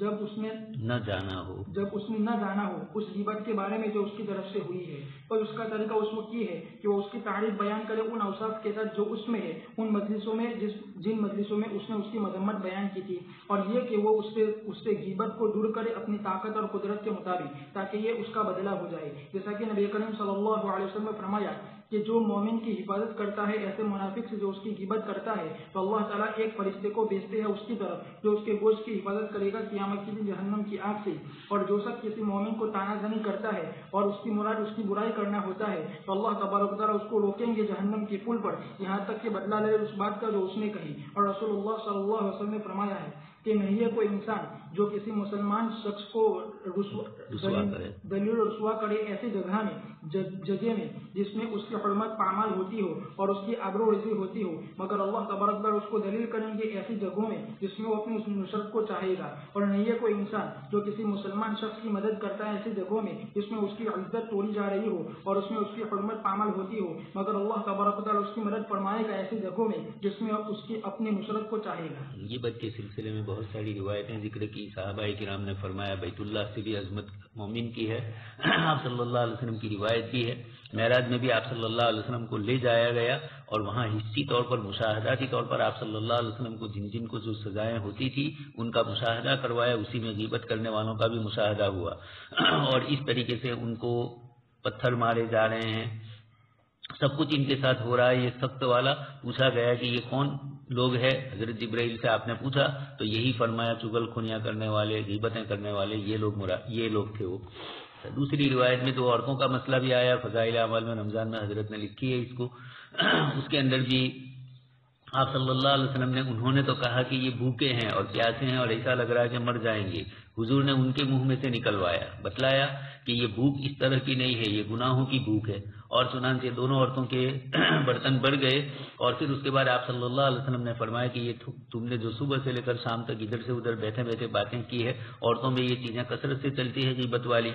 جب اس نے نہ جانا ہو اس غیبت کے بارے میں جو اس کی طرف سے ہوئی ہے، اور اس کا طریقہ اس وقت یہ ہے کہ وہ اس کی تعریف بیان کرے ان اوصاف کے ساتھ جو اس میں ہے، ان مجلسوں میں جن مجلسوں میں اس نے اس کی مذمت بیان کی تھی، اور یہ کہ وہ اس سے غیبت کو دور کرے اپنی طاقت اور قدرت کے مطابق تاکہ یہ اس کا بدلہ ہو جائے، جیسا کہ نبی کریم صلی اللہ علیہ وسلم نے فرمایا کہ جو مومن کی حفاظت کرتا ہے ایسے منافق سے جو اس کی غیبت کرتا ہے تو اللہ تعالیٰ ایک فرشتے کو بھیجتے ہیں اس کی طرف جو اس کے گوشت کی حفاظت کرے گا قیامت کے دن جہنم کی آگ سے، اور جو شخص کسی مومن کو تانا زنی کرتا ہے اور اس کی مراد اس کی برائی کرنا ہوتا ہے تو اللہ تبارک و تعالیٰ اس کو روکیں گے جہنم کے پل پر یہاں تک کہ بدلہ لے اس بات کا جو اس نے کہی، اور رسول اللہ صلی اللہ علیہ وسلم نے فرمایا ہے کہ نہیں ہے کوئی انسان جو کسی مسلمان شخص کو دلیل رسوا کرے ایسی جگہ میں جس میں اس کی حرمت پامال ہوتی ہو اور اس کی آبرو ریزی ہوتی ہو، مگر اللہ تبارک تعالیٰ اس کو دلیل کریں گے ایسی جگہوں میں جس میں وہ اپنی نصرت کو چاہے گا، اور نہیں ہے کوئی انسان جو کسی مسلمان شخص کی مدد کرتا ہے ایسی جگہوں میں جس میں اس کی عزت توڑی جا رہی ہو اور اس میں اس کی حرمت پامال ہوتی ہو، مگر اللہ تبارک تعالیٰ اس کی مدد فرمائے گا ایسی جگہوں میں جس میں اس کی اپنی نصرت کو چاہے گا۔ یہ بات کے سلسلے میں بہت ساری روایتیں ذکر کی، صحابہ کرام نے فرمایا بیت اللہ سے بھی عظمت مومن کی ہے، آپ صلی اللہ علیہ وسلم کی روایت بھی ہے، معراج میں بھی آپ صلی اللہ علیہ وسلم کو لے جایا گیا اور وہاں حصی طور پر مشاہداتی طور پر آپ صلی اللہ علیہ وسلم کو جن کو جو سزائیں ہوتی تھی ان کا مشاہدہ کروایا، اسی میں غیبت کرنے والوں کا بھی مشاہدہ ہوا، اور اس طریقے سے ان کو پتھر مارے جا رہے ہیں، سب کچھ ان کے ساتھ ہو رہا ہے۔ یہ سخت والا پوچھا گیا کہ یہ کون لوگ ہے، حضرت جبرائیل سے آپ نے پوچھا تو یہی فرمایا چغل خونیاں کرنے والے، غیبتیں کرنے والے یہ لوگ تھے وہ۔ دوسری روایت میں تو عورتوں کا مسئلہ بھی آیا، فضائل اعمال میں رمضان میں حضرت نے لکھی ہے اس کو، اس کے اندر بھی آپ صلی اللہ علیہ وسلم نے انہوں نے تو کہا کہ یہ بھوکے ہیں اور پیاسے ہیں اور ایسا لگ رہا ہے کہ مر جائیں گے، حضور نے ان کے منہ میں سے نکلوایا، بتلایا کہ یہ بھوک اس طرح کی نہیں ہے، یہ گناہوں کی بھوک ہے، اور چنانچہ دونوں عورتوں کے برتن بھر گئے، اور پھر اس کے بعد آپ صلی اللہ علیہ وسلم نے فرمایا کہ یہ تم نے جو صبح سے لے کر شام تک ادھر سے ادھر بیٹھے بیٹھے باتیں کی ہے، عورتوں میں یہ چیزیں کثرت سے چلتی ہے غیبت والی،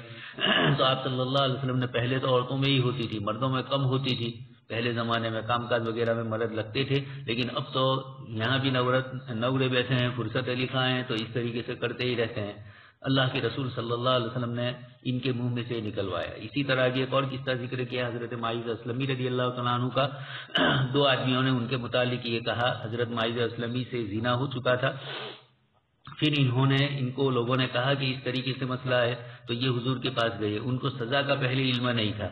تو آپ صلی اللہ علیہ وسلم نے پہلے تو عورتوں میں ہی ہوتی تھی، مردوں میں کم ہوتی تھی، پہلے زمانے میں کام کاج وغیرہ میں مرد لگتے تھے، لیکن اب تو یہاں بھی نورے بیٹھے ہیں، فرصت علی خاں ہیں، تو اس طریقے سے کرتے ہی رہتے ہیں۔ اللہ کے رسول صلی اللہ علیہ وسلم نے ان کے منہ میں سے نکلوایا۔ اسی طرح آگے ایک اور قصہ ذکر کیا حضرت معاذ اسلمی رضی اللہ تعالیٰ عنہ کا، دو آدمیوں نے ان کے متعلق یہ کہا، حضرت معاذ اسلمی سے زنا ہو چکا تھا، پھر ان کو لوگوں نے کہا کہ اس طریقے سے مسئلہ ہے، تو یہ حضور کے پاس گئے، ان کو سزا کا پہلے علم نہیں تھا،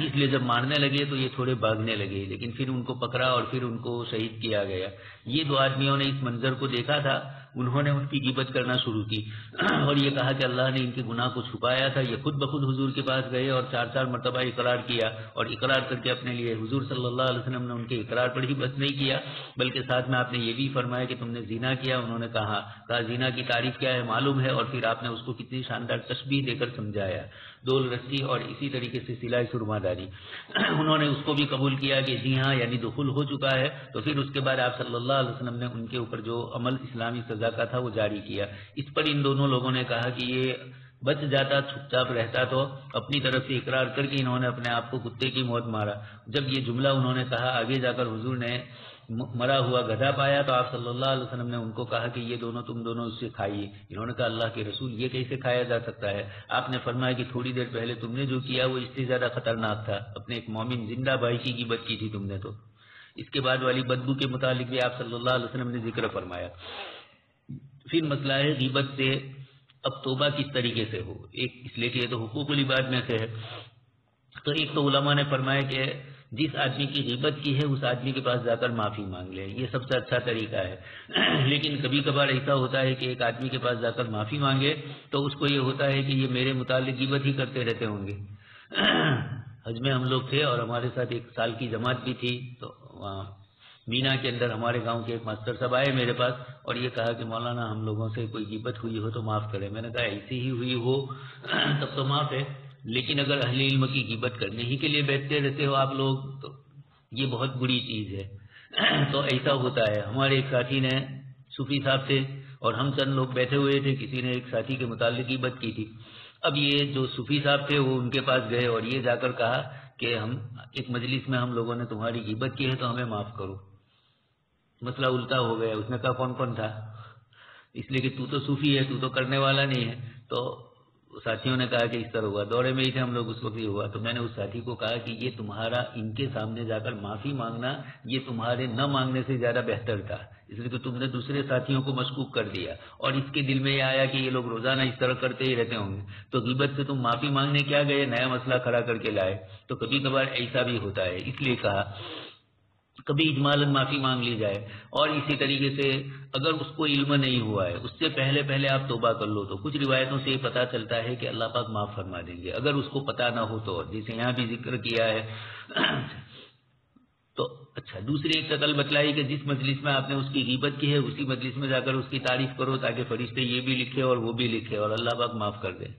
اس لیے جب مارنے لگے تو یہ تھوڑے بھاگنے لگے، لیکن پھر ان کو پکڑا اور پھر ان کو شہید کیا گیا۔ یہ دو آدمیوں نے اس منظر کو دیکھا تھا، انہوں نے ان کی غیبت کرنا شروع کی اور یہ کہا کہ اللہ نے ان کے گناہ کو چھپایا تھا۔ یہ خود بخود حضور کے پاس گئے اور 4 مرتبہ اقرار کیا، اور اقرار کر کے اپنے لیے حضور صلی اللہ علیہ وسلم نے ان کے اقرار پر ہی بس نہیں کیا، بلکہ ساتھ میں آپ نے یہ بھی فرمایا کہ تم نے زنا کیا، انہوں نے کہا زنا کی تعریف کیا ہے معلوم ہے، اور پھر آپ نے اس کو کتنی شاندار تشبیہ دے کر سمجھایا، دول رسی اور اسی طریقے سے سلائی سرما داری، انہوں نے اس کو بھی قبول کیا کہ جی ہاں یعنی دخول ہو چکا ہے، تو پھر اس کے بعد آپ صلی اللہ علیہ وسلم نے ان کے اوپر جو عمل اسلامی سزا کا تھا وہ جاری کیا۔ اس پر ان دونوں لوگوں نے کہا کہ یہ بچ جاتا، چپ چاپ رہتا، تو اپنی طرف سے اقرار کر کے انہوں نے اپنے آپ کو کتے کی موت مارا۔ جب یہ جملہ انہوں نے کہا، آگے جا کر حضور نے مرا ہوا گدھا پایا تو آپ صلی اللہ علیہ وسلم نے ان کو کہا کہ یہ تم دونوں اس سے کھائیے۔ انہوں نے کہا اللہ کے رسول یہ کیسے کھایا جا سکتا ہے؟ آپ نے فرمایا کہ تھوڑی دیر پہلے تم نے جو کیا وہ اس سے زیادہ خطرناک تھا، اپنے ایک مومن زندہ بھائی کی غیبت کی تھی تم نے۔ تو اس کے بعد والی بدبو کے متعلق بھی آپ صلی اللہ علیہ وسلم نے ذکر فرمایا۔ پھر مسئلہ ہے غیبت سے اب توبہ کس طریقے سے ہو، ایک اس لیے کہ یہ تو حقوق العباد میں سے ہے، تو ایک تو علماء نے فرمایا کہ جس آدمی کی غیبت کی ہے اس آدمی کے پاس جا کر معافی مانگ لے، یہ سب سے اچھا طریقہ ہے۔ لیکن کبھی کبھار ایسا ہوتا ہے کہ ایک آدمی کے پاس جا کر معافی مانگے تو اس کو یہ ہوتا ہے کہ یہ میرے متعلق غیبت ہی کرتے رہتے ہوں گے۔ حج میں ہم لوگ تھے اور ہمارے ساتھ 1 سال کی جماعت بھی تھی، تو وہاں مینا کے اندر ہمارے گاؤں کے ایک ماسٹر صاحب آئے میرے پاس اور یہ کہا کہ مولانا ہم لوگوں سے کوئی غیبت ہوئی ہو تو معاف کریں۔ میں نے کہا ایسی ہی ہوئی ہو تب تو معاف ہے، لیکن اگر اہل علم کی غیبت کرنے ہی کے لیے بیٹھتے رہتے ہو آپ لوگ تو یہ بہت بری چیز ہے۔ تو ایسا ہوتا ہے، ہمارے ایک ساتھی نے صوفی صاحب تھے اور ہم چند لوگ بیٹھے ہوئے تھے، کسی نے ایک ساتھی کے متعلق غیبت کی تھی۔ اب یہ جو صوفی صاحب تھے وہ ان کے پاس گئے اور یہ جا کر کہا کہ ہم ایک مجلس میں ہم لوگوں نے تمہاری غیبت کی ہے تو ہمیں معاف کرو۔ مسئلہ الٹا ہو گیا۔ اس نے کہا کون کون تھا؟ اس لیے کہ تو صوفی ہے، تو کرنے والا نہیں ہے۔ تو ساتھیوں نے کہا کہ اس طرح ہوا، دورے میں ہی تھے ہم لوگ اس وقت یہ ہوا، تو میں نے اس ساتھی کو کہا کہ یہ تمہارا ان کے سامنے جا کر معافی مانگنا یہ تمہارے نہ مانگنے سے زیادہ بہتر تھا، اس لیے کہ تم نے دوسرے ساتھیوں کو مشکوک کر دیا اور اس کے دل میں یہ آیا کہ یہ لوگ روزانہ اس طرح کرتے ہی رہتے ہوں گے، تو غیبت سے تم معافی مانگنے کیا گئے، نیا مسئلہ کھڑا کر کے لائے۔ تو کبھی کبھار ایسا بھی ہوتا ہے، اس لیے کہا کبھی اجمالاً معافی مانگ لی جائے، اور اسی طریقے سے اگر اس کو علم نہیں ہوا ہے اس سے پہلے آپ توبہ کر لو، تو کچھ روایتوں سے یہ پتہ چلتا ہے کہ اللہ پاک معاف فرما دیں گے اگر اس کو پتہ نہ ہو تو، جسے یہاں بھی ذکر کیا ہے۔ تو اچھا، دوسری ایک شکل بتلائی کہ جس مجلس میں آپ نے اس کی غیبت کی ہے اسی مجلس میں جا کر اس کی تعریف کرو تاکہ فرشتے یہ بھی لکھے اور وہ بھی لکھے اور اللہ پاک معاف کر دے.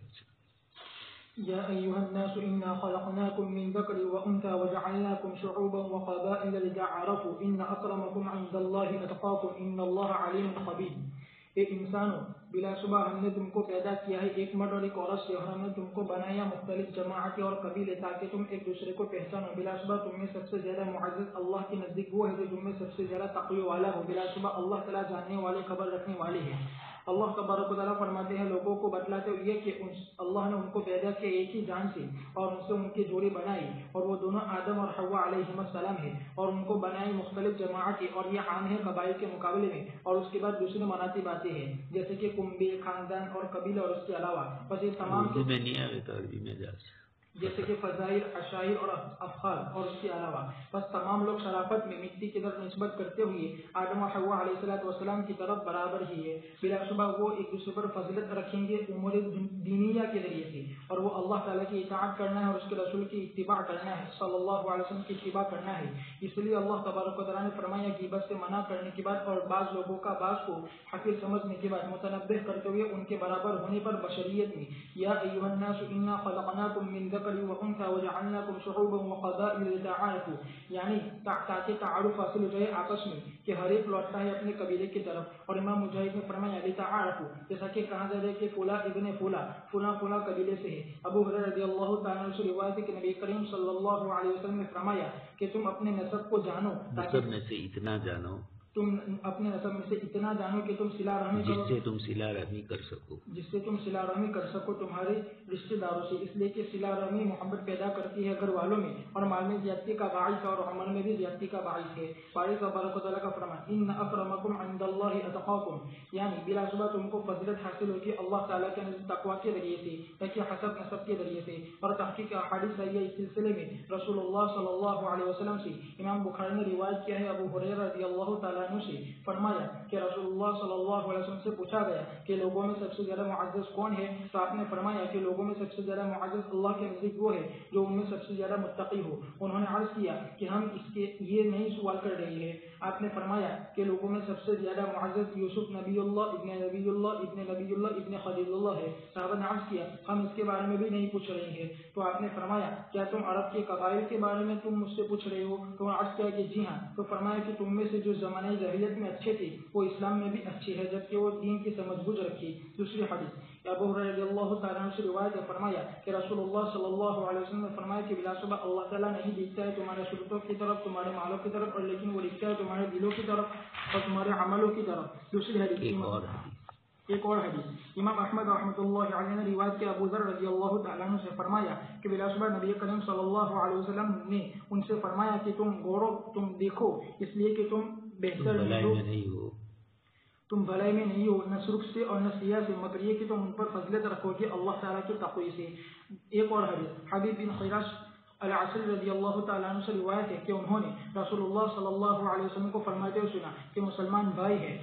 يا أيها الناس إنا خلقناكم من ذكر وأنثى وجعلناكم شعوبا وقبائل لتعارفوا إن أكرمكم عند الله أتقاكم إن الله عليم خبير. اے انسانوں، بلا شبہ ہم نے تم کو پیدا کیا ہے ایک مرد اور ایک عورت سے، اور ہم نے تم کو بنایا مختلف جماعتیں اور قبیلے تاکہ تم ایک دوسرے کو پہچانو. بلا شبہ تم میں سب سے زیادہ معزز اللہ کے نزدیک وہ ہے جو تم میں سب سے زیادہ تقوی والا ہو. بلا شبہ اللہ تعالیٰ جاننے والے، خبر رکھنے والے ہیں. اللہ تبارک و تعالیٰ فرماتے ہیں لوگوں کو بتلاتے ہوئے کہ اللہ نے ان کو پیدا کیا ایک ہی جان سے اور ان سے ان کی جوڑی بنائی، اور وہ دونوں آدم اور حوا علیہم السلام ہے، اور ان کو بنائی مختلف جماعتیں، اور یہ عام ہے قبائل کے مقابلے میں. اور اس کے بعد دوسری مناتی باتیں ہیں جیسے کہ کنبے، خاندان اور قبیلہ، اور اس کے علاوہ بس یہ تمام جیسے کہ فضائل، عشائر اور افخار، اور اس کے علاوہ بس تمام لوگ شرافت میں مٹی کی طرف نسبت کرتے ہوئے آدم و حوا علیہ السلام کی طرف برابر ہی ہے. بلا شبہ وہ ایک دوسرے پر فضیلت رکھیں گے امور دینیہ کے ذریعے سے، اور وہ اللہ تعالیٰ کی اطاعت کرنا ہے اور اس کے رسول کی اتباع کرنا ہے، صلی اللہ علیہ وسلم کی اتباع کرنا ہے. اس لیے اللہ تبارک و تعالیٰ نے فرمایا غیبت سے منع کرنے کے بعد اور بعض لوگوں کا بعض کو حقیر سمجھنے کے بعد متنبہ کرتے ہوئے ان کے برابر ہونے پر بشریت میں یا ایھا الناس انا خلقناکم من ذکر وانثى وجعلناکم شعوبا وقبائل لتعارفوا، یعنی تاکہ تعارف حاصل ہو جائے آپس میں کہ ہر ایک لوٹتا ہے اپنے قبیلے کی طرف. اور امام مجاہد نے فرمایا لتعارفوا، جیسا کہ کہا جاتا ہے کہ فلاں ابن فلاں فلاں فلاں قبیلے سے ہے. ابو ہریرہ رضی اللہ تعالیٰ عنہ سے روایت ہے کہ نبی کریم صلی اللہ علیہ وسلم نے فرمایا کہ تم اپنے نسب کو جانو، نسب میں سے اتنا جانو، تم اپنے نسب میں سے اتنا جانو کہ تم صلہ رحمی کرو، جس سے تم صلہ رحمی کر سکو، جس سے تم صلہ رحمی کر سکو تمہارے رشتہ داروں سے. اس لیے کہ صلہ رحمی محبت پیدا کرتی ہے گھر والوں میں، اور مال میں زیادتی کا باعث ہے اور عمل میں بھی زیادتی کا باعث ہے. باری تبارک و تعالیٰ کا فرمان ان اکرمکم عند اللہ اتقاکم، یعنی بلا شبہ تم کو فضیلت حاصل ہوگی اللہ تعالیٰ کے نزد تقوی کے ذریعے سے، تاکہ حسب نسب کے ذریعے سے. اور تحقیق احادیث ہے اس سلسلے میں رسول اللہ صلی اللہ علیہ وسلم سے امام بخاری نے روایت کیا ہے ابو ہریرہ رضی اللہ تعالیٰ عنہ سے فرمایا کہ رسول اللہ صلی اللہ علیہ وسلم سے پوچھا گیا کہ لوگوں میں سب سے زیادہ معزز کون ہے، تو آپ نے فرمایا کہ لوگوں میں سب سے زیادہ معزز اللہ کے نزدیک وہ ہے جو ان میں سب سے زیادہ متقی ہو. انہوں نے عرض کیا کہ ہم اس کے یہ نہیں سوال کر رہے ہیں. آپ نے فرمایا کہ لوگوں میں سب سے زیادہ معزز یوسف نبی اللہ ابن نبی اللہ ابن نبی اللہ ابن خلیل اللہ ہے. صاحب نے عرض کیا ہم اس کے بارے میں بھی نہیں پوچھ رہے ہیں. تو آپ نے فرمایا کیا تم عرب کے قبائل کے بارے میں تم مجھ سے پوچھ رہے ہو؟ تو عرض کیا کہ جی ہاں. تو فرمایا کہ تم میں سے جو زمانہ جاہلیت میں اچھے تھے وہ اسلام میں بھی اچھے ہیں جبکہ وہ دین کی سمجھ بوجھ رکھی. دوسری حدیث ابو ہریرہ رضی اللہ تعالیٰ عنہ سے روایت ہے فرمایا کہ رسول اللہ صلی اللہ علیہ وسلم نے فرمایا کہ بلا شبہ اللہ تعالیٰ نہیں دیکھتا ہے تمہارے صورتوں کی طرف، تمہارے مالوں کی طرف، اور لیکن وہ دیکھتا ہے تمہارے دلوں کی طرف اور تمہارے عملوں کی طرف. دوسری حدیث ایک اور حدیث امام احمد رحمۃ اللہ علیہ نے روایت کیا ابو ذر رضی اللہ تعالیٰ عنہ سے فرمایا کہ بلا شبہ نبی کریم صلی اللہ علیہ وسلم نے ان سے فرمایا کہ تم غورو، تم دیکھو اس لیے کہ تم بہتر نہیں ہو، تم بھلائی میں نہیں ہو نہ سرخ سے اور نہ سیاہ سے، مگر یہ کہ تم ان پر فضیلت رکھو گے اللہ تعالیٰ کی تقوی سے. ایک اور حدیث حبیب بن خیراش العسل رضی اللہ تعالیٰ عنہ سے روایت ہے کہ انہوں نے رسول اللہ صلی اللہ علیہ وسلم کو فرماتے ہوئے سنا کہ مسلمان بھائی ہے،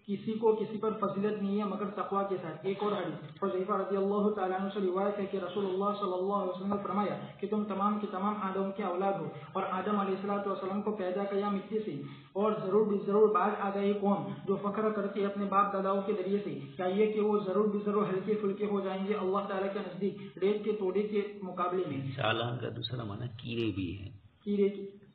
کسی کو کسی پر فضیلت نہیں ہے مگر تقوی کے ساتھ. ایک اور حدیث حذیفہ رضی اللہ تعالیٰ عنہ سے روایت ہے کہ رسول اللہ صلی اللہ علیہ وسلم نے فرمایا کہ تم تمام کے تمام آدم کے اولاد ہو، اور آدم علیہ السلام کو پیدا کیا مٹی سے، اور ضرور بھی ضرور بعد آ گئی قوم جو فخر کرتی ہے اپنے باپ داداؤں کے ذریعے سے، کیا یہ کہ وہ ضرور بھی ضرور ہلکے پھلکے ہو جائیں گے اللہ تعالیٰ کے نزدیک ریت کے توڑے کے مقابلے میں. چالان کا دوسرا معنی کیڑے بھی ہیں،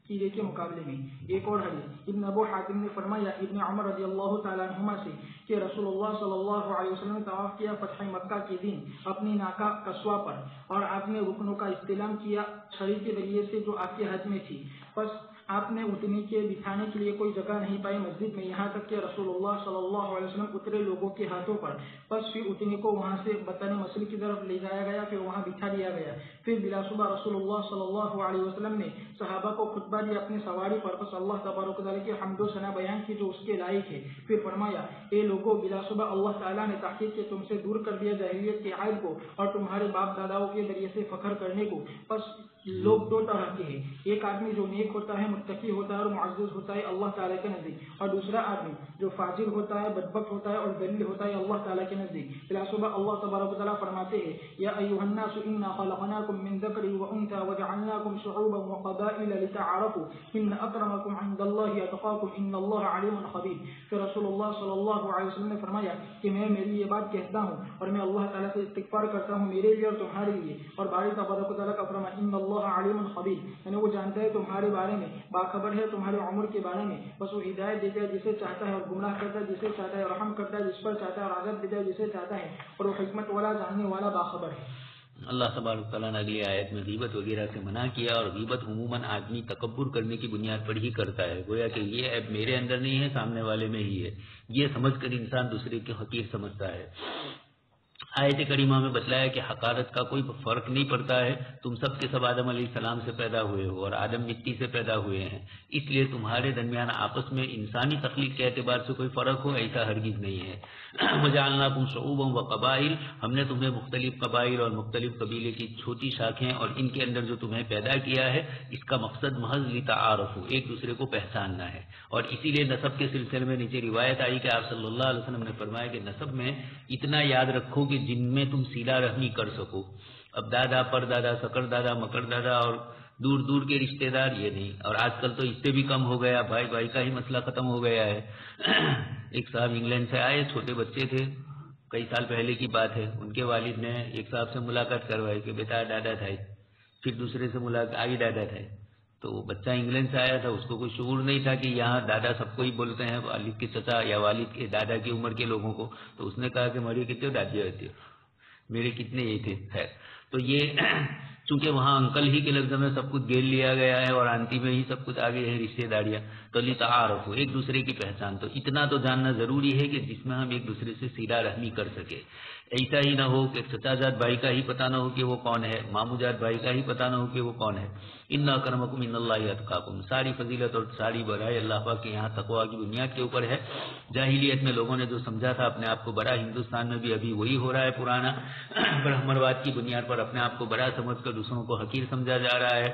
کیڑے کے مقابلے میں. ایک اور حدیث ابن ابو حاتم نے فرمایا ابن عمر رضی اللہ تعالیٰ عنہما سے کہ رسول اللہ صلی اللہ علیہ وسلم نے طواف کیا فتح مکہ کے دن اپنی ناکا قصوہ پر، اور آپ نے رکنوں کا استلام کیا چھڑی کے ذریعے سے جو آپ کے ہاتھ میں تھی. بس آپ نے اٹھنے کے بچھانے کے لیے کوئی جگہ نہیں پائی مسجد میں، یہاں تک کہ رسول اللہ صلی اللہ علیہ وسلم اترے لوگوں کے ہاتھوں پر. بس پھر اٹھنے کو وہاں سے بطن مسجد کی طرف لے جایا گیا، پھر وہاں بچھا دیا گیا. پھر بلا شبہ رسول اللہ صلی اللہ علیہ وسلم نے صحابہ کو خطبہ دیا اپنی سواری پر، بس اللہ تبارک و تعالیٰ کی حمد و ثنا بیان کی جو اس کے لائق ہے. پھر فرمایا اے لوگوں، بلا شبہ اللہ تعالیٰ نے تحقیق کے تم سے دور کر دیا جاہلیت کے عائب کو اور تمہارے باپ داداؤں کے ذریعے سے فخر کرنے کو. بس لوگ دو طرح کے ہیں، ایک آدمی جو نیک ہوتا ہے، متقی ہوتا ہے اور معزز ہوتا ہے اللہ تعالیٰ کے نزدیک، اور دوسرا آدمی جو فاجر ہوتا ہے، بدبخت ہوتا ہے اور ذلیل ہوتا ہے اللہ تعالیٰ کے نزدیک۔ بلا شبہ اللہ تبارک و تعالیٰ فرماتے ہیں یا ایھا الناس انا خلقناکم من ذکر وانثى وجعلناکم شعوبا وقبائل لتعارفوا ان اکرمکم عند اللہ اتقاکم ان اللہ علیم خبیر۔ پھر رسول اللہ صلی اللہ علیہ وسلم نے فرمایا کہ میں میری یہ بات کہتا ہوں اور میں اللہ تعالیٰ سے استغفار کرتا ہوں میرے لیے اور تمہارے لیے، اور باری تبارک و تعالیٰ کا فرمان ان اللہ علیم خبیر، یعنی وہ جانتا ہے تمہارے بارے میں، باخبر ہے تمہارے عمر کے بارے میں، بس وہ ہدایت دیتا ہے جسے چاہتا ہے اور گمراہ کرتا ہے جسے چاہتا ہے، اور رحم کرتا ہے جس پر چاہتا ہے اور عذاب دیتا ہے جسے چاہتا ہے، اور وہ حکمت والا جاننے والا باخبر ہے۔ اللہ تبارک تعالیٰ نے اگلی آیت میں غیبت وغیرہ سے منع کیا، اور غیبت عموماً آدمی تکبر کرنے کی بنیاد پر ہی کرتا ہے، گویا کہ یہ عیب میرے اندر نہیں ہے سامنے والے میں ہی ہے، یہ سمجھ کر انسان دوسرے کے حقیر سمجھتا ہے۔ آیت کریمہ میں بتلایا کہ حقارت کا کوئی فرق نہیں پڑتا ہے، تم سب کے سب آدم علیہ السلام سے پیدا ہوئے ہو اور آدم مٹی سے پیدا ہوئے ہیں، اس لیے تمہارے درمیان آپس میں انسانی تخلیق کے اعتبار سے کوئی فرق ہو ایسا ہرگز نہیں ہے۔ وجعلناکم شعوبا وقبائل، ہم نے تمہیں مختلف قبائل اور مختلف قبیلے کی چھوٹی شاخیں اور ان کے اندر جو تمہیں پیدا کیا ہے اس کا مقصد محض لتعارفوا، ایک دوسرے کو پہچاننا ہے، اور اسی لیے نسب کے سلسلے میں نیچے روایت آئی کہ آپ صلی اللہ علیہ وسلم نے فرمایا کہ نسب میں اتنا یاد رکھو کہ جن میں تم صلہ رحمی کر سکو، اب دادا پر دادا سکر دادا مکر دادا اور دور دور کے رشتہ دار یہ نہیں، اور آج کل تو اس سے بھی کم ہو گیا، بھائی بھائی کا ہی مسئلہ ختم ہو گیا ہے۔ ایک صاحب انگلینڈ سے آئے، چھوٹے بچے تھے، کئی سال پہلے کی بات ہے، ان کے والد نے ایک صاحب سے ملاقات کروائی کہ بیٹا دادا تھا، پھر دوسرے سے ملاقات آئی دادا تھا، تو وہ بچہ انگلینڈ سے آیا تھا، اس کو کوئی شعور نہیں تھا کہ یہاں دادا سب کو ہی بولتے ہیں، والد کے چچا یا والد کے دادا کی عمر کے لوگوں کو، تو اس نے کہا کہ مری کتنے دادی ہوتی ہو، میرے کتنے یہ تھے، خیر تو یہ چونکہ وہاں انکل ہی کے لفظ میں سب کچھ گھیر لیا گیا ہے اور آنٹی میں ہی سب کچھ آگے ہے رشتہ داریاں، تو لتعارفوا، ایک دوسرے کی پہچان، تو اتنا تو جاننا ضروری ہے کہ جس میں ہم ایک دوسرے سے صلہ رحمی کر سکے، ایسا ہی نہ ہو کہ چچا جات بھائی کا ہی پتہ نہ ہو کہ وہ کون ہے، ماموں جات بھائی کا ہی پتہ نہ ہو کہ وہ کون ہے۔ ان اکرمکم عند اللہ اتقاکم، ساری فضیلت اور ساری بڑائی اللہ پاک کے یہاں تقویٰ کی بنیاد کے اوپر ہے۔ جاہلیت میں لوگوں نے جو سمجھا تھا اپنے آپ کو بڑا، ہندوستان میں بھی ابھی وہی ہو رہا ہے پرانا، برہمنواد کی بنیاد پر اپنے آپ کو بڑا سمجھ کر دوسروں کو حقیر سمجھا جا رہا ہے،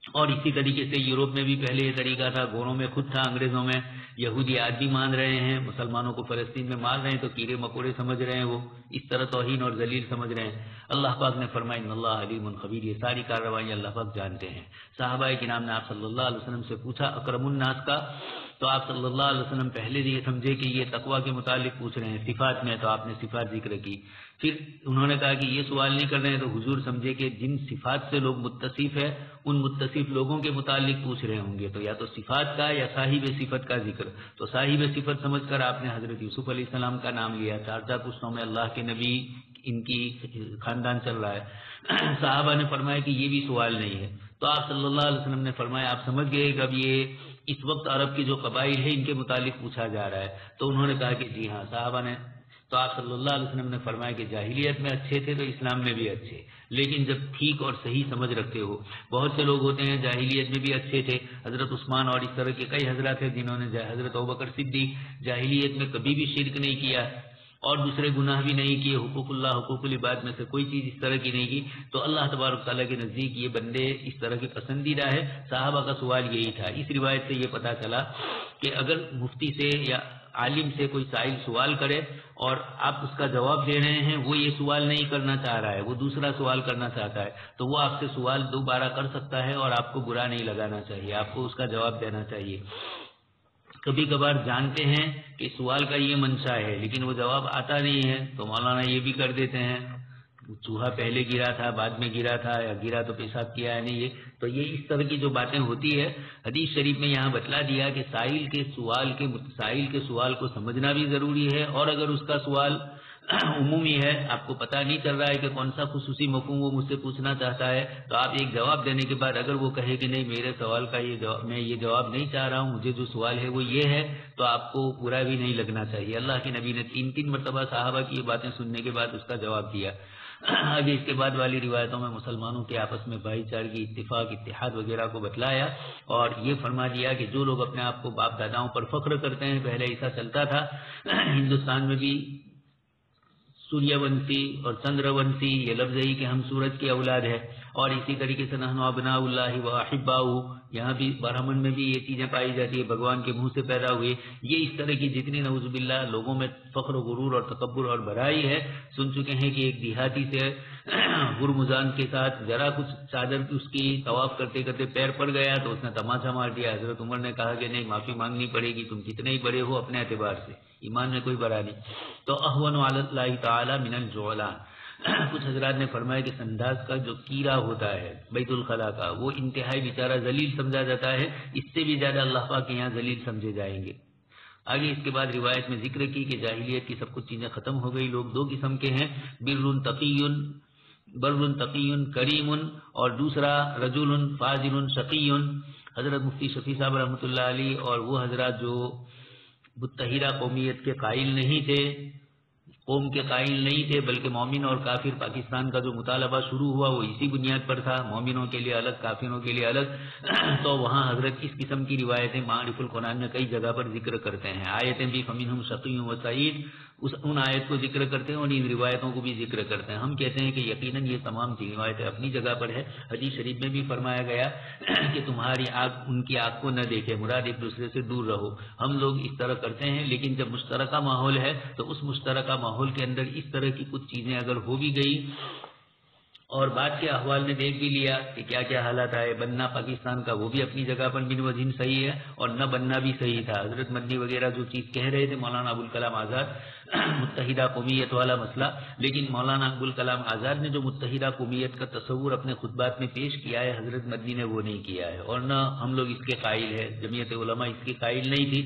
اور اسی طریقے سے یورپ میں بھی پہلے یہ طریقہ تھا، گوروں میں خود تھا، انگریزوں میں یہودی آدمی مان رہے ہیں، مسلمانوں کو فلسطین میں مار رہے ہیں تو کیڑے مکوڑے سمجھ رہے ہیں، وہ اس طرح توہین اور ذلیل سمجھ رہے ہیں۔ اللہ پاک نے فرمایا ان اللہ علیم خبیر، یہ ساری کارروائیاں اللہ پاک جانتے ہیں۔ صحابہ کرام نے آپ صلی اللہ علیہ وسلم سے پوچھا اکرم الناس کا، تو آپ صلی اللہ علیہ وسلم پہلے یہ سمجھے کہ یہ تقویٰ کے متعلق پوچھ رہے ہیں، صفات میں تو آپ نے صفات ذکر کی، پھر انہوں نے کہا کہ یہ سوال نہیں کر رہے ہیں، تو حضور سمجھے کہ جن صفات سے لوگ متصف ہے ان متصف لوگوں کے متعلق پوچھ رہے ہوں گے، تو یا تو صفات کا یا صاحب صفت کا ذکر، تو صاحب صفت سمجھ کر آپ نے حضرت یوسف علیہ السلام کا نام لیا، 4 پشتوں میں اللہ کے نبی ان کی خاندان چل رہا ہے۔ صحابہ نے فرمایا کہ یہ بھی سوال نہیں ہے، تو آپ صلی اللہ علیہ وسلم نے فرمایا آپ سمجھ گئے کہ اب یہ اس وقت عرب کے جو قبائل ہیں ان کے متعلق پوچھا جا رہا ہے، تو انہوں نے کہا کہ جی ہاں۔ صحابہ نے تو آپ صلی اللہ علیہ وسلم نے فرمایا کہ جاہلیت میں اچھے تھے تو اسلام میں بھی اچھے، لیکن جب ٹھیک اور صحیح سمجھ رکھتے ہو، بہت سے لوگ ہوتے ہیں جاہلیت میں بھی اچھے تھے، حضرت عثمان اور اس طرح کے کئی حضرات ہیں جنہوں نے، حضرت ابوبکر صدیق جاہلیت میں کبھی بھی شرک نہیں کیا اور دوسرے گناہ بھی نہیں کیے، حقوق اللہ حقوق العباد میں سے کوئی چیز اس طرح کی نہیں کی، تو اللہ تبارک تعالیٰ کے نزدیک یہ بندے اس طرح کے پسندیدہ ہے۔ صحابہ کا سوال یہی تھا۔ اس روایت سے یہ پتہ چلا کہ اگر مفتی سے یا عالم سے کوئی سائل سوال کرے اور آپ اس کا جواب دے رہے ہیں، وہ یہ سوال نہیں کرنا چاہ رہا ہے، وہ دوسرا سوال کرنا چاہتا ہے، تو وہ آپ سے سوال دوبارہ کر سکتا ہے اور آپ کو برا نہیں لگانا چاہیے، آپ کو اس کا جواب دینا چاہیے۔ کبھی کبھار جانتے ہیں کہ سوال کا یہ منشا ہے لیکن وہ جواب آتا نہیں ہے، تو مولانا یہ بھی کر دیتے ہیں، چوہا پہلے گرا تھا بعد میں گرا تھا یا گرا تو پیشاب کیا ہے نہیں، یہ تو یہ اس طرح کی جو باتیں ہوتی ہے، حدیث شریف میں یہاں بتلا دیا کہ سائل کے سوال کو سمجھنا بھی ضروری ہے، اور اگر اس کا سوال عمومی ہے، آپ کو پتہ نہیں چل رہا ہے کہ کون سا خصوصی مفہوم وہ مجھ سے پوچھنا چاہتا ہے، تو آپ ایک جواب دینے کے بعد اگر وہ کہے کہ نہیں میرے سوال کا میں یہ جواب نہیں چاہ رہا ہوں، مجھے جو سوال ہے وہ یہ ہے، تو آپ کو برا بھی نہیں لگنا چاہیے۔ اللہ کے نبی نے 3 مرتبہ صحابہ کی یہ باتیں سننے کے بعد اس کا جواب دیا۔ آگے اس کے بعد والی روایتوں میں مسلمانوں کے آپس میں بھائی چارگی، اتفاق، اتحاد وغیرہ کو بتلایا، اور یہ فرما دیا کہ جو لوگ اپنے آپ کو باپ داداؤں پر فخر کرتے ہیں، پہلے ایسا چلتا تھا ہندوستان میں بھی، سوریہ ونشی اور چندر ونشی، یہ لفظ ہی کہ ہم سورج کی اولاد ہے، اور اسی طریقے سے نحن ابناء اللہ و احباؤہ، یہاں بھی برہمن میں بھی یہ چیزیں پائی جاتی ہے، بھگوان کے منہ سے پیدا ہوئے. یہ اس طرح کی جتنی نعوذ باللہ لوگوں میں فخر و غرور اور تکبر اور بڑائی ہے. سن چکے ہیں کہ ایک دیہاتی سے ہرمزان کے ساتھ ذرا کچھ چادر اس کی طواف کرتے کرتے پیر پڑ گیا تو اس نے تماچا مار دیا. حضرت عمر نے کہا کہ نہیں، معافی مانگنی پڑے گی، تم جتنے ہی بڑے ہو اپنے اعتبار سے، ایمان میں کوئی بڑا نہیں. تو اہون علی اللہ تعالی من الجعلان. کچھ حضرات نے فرمایا کہ سنداز کا جو کیڑا ہوتا ہے بیت الخلاء کا، وہ انتہائی بیچارہ ذلیل سمجھا جاتا ہے، اس سے بھی زیادہ اللہ پاک کے یہاں ذلیل سمجھے جائیں گے. آگے اس کے بعد روایت میں ذکر کی کہ جاہلیت کی سب کچھ چیزیں ختم ہو گئی. لوگ دو قسم کے ہیں، بر تقی کریم، اور دوسرا رجل فاضل شقی. حضرت مفتی شفیع صاحب رحمۃ اللہ علیہ اور وہ حضرات جو متحدہ قومیت کے قائل نہیں تھے، قوم کے قائل نہیں تھے، بلکہ مومن اور کافر پاکستان کا جو مطالبہ شروع ہوا وہ اسی بنیاد پر تھا، مومنوں کے لیے الگ، کافروں کے لیے الگ. تو وہاں حضرت اس قسم کی روایتیں معارف القرآن میں کئی جگہ پر ذکر کرتے ہیں. آیتیں بھی فمنہم شقی و سعید، ان آیت کو ذکر کرتے ہیں اور ان روایتوں کو بھی ذکر کرتے ہیں. ہم کہتے ہیں کہ یقیناً یہ تمام روایتیں اپنی جگہ پر ہے. حدیث شریف میں بھی فرمایا گیا کہ تمہاری آنکھ ان کی آنکھ کو نہ دیکھے، مراد ایک دوسرے سے دور رہو. ہم لوگ اس طرح کرتے ہیں، لیکن جب مشترکہ ماحول ہے تو اس مشترکہ ماحول کے اندر اس طرح کی کچھ چیزیں اگر ہو بھی گئی اور بعد کے احوال نے دیکھ بھی لیا کہ کیا کیا حالات آئے. بننا پاکستان کا وہ بھی اپنی جگہ پر بن وجہ صحیح ہے اور نہ بننا بھی صحیح تھا. حضرت مدنی وغیرہ جو چیز کہہ رہے تھے مولانا ابوالکلام آزاد، متحدہ قومیت والا مسئلہ، لیکن مولانا ابوالکلام آزاد نے جو متحدہ قومیت کا تصور اپنے خطبات میں پیش کیا ہے، حضرت مدنی نے وہ نہیں کیا ہے، اور نہ ہم لوگ اس کے قائل ہیں. جمعیت علماء اس کی قائل نہیں تھی،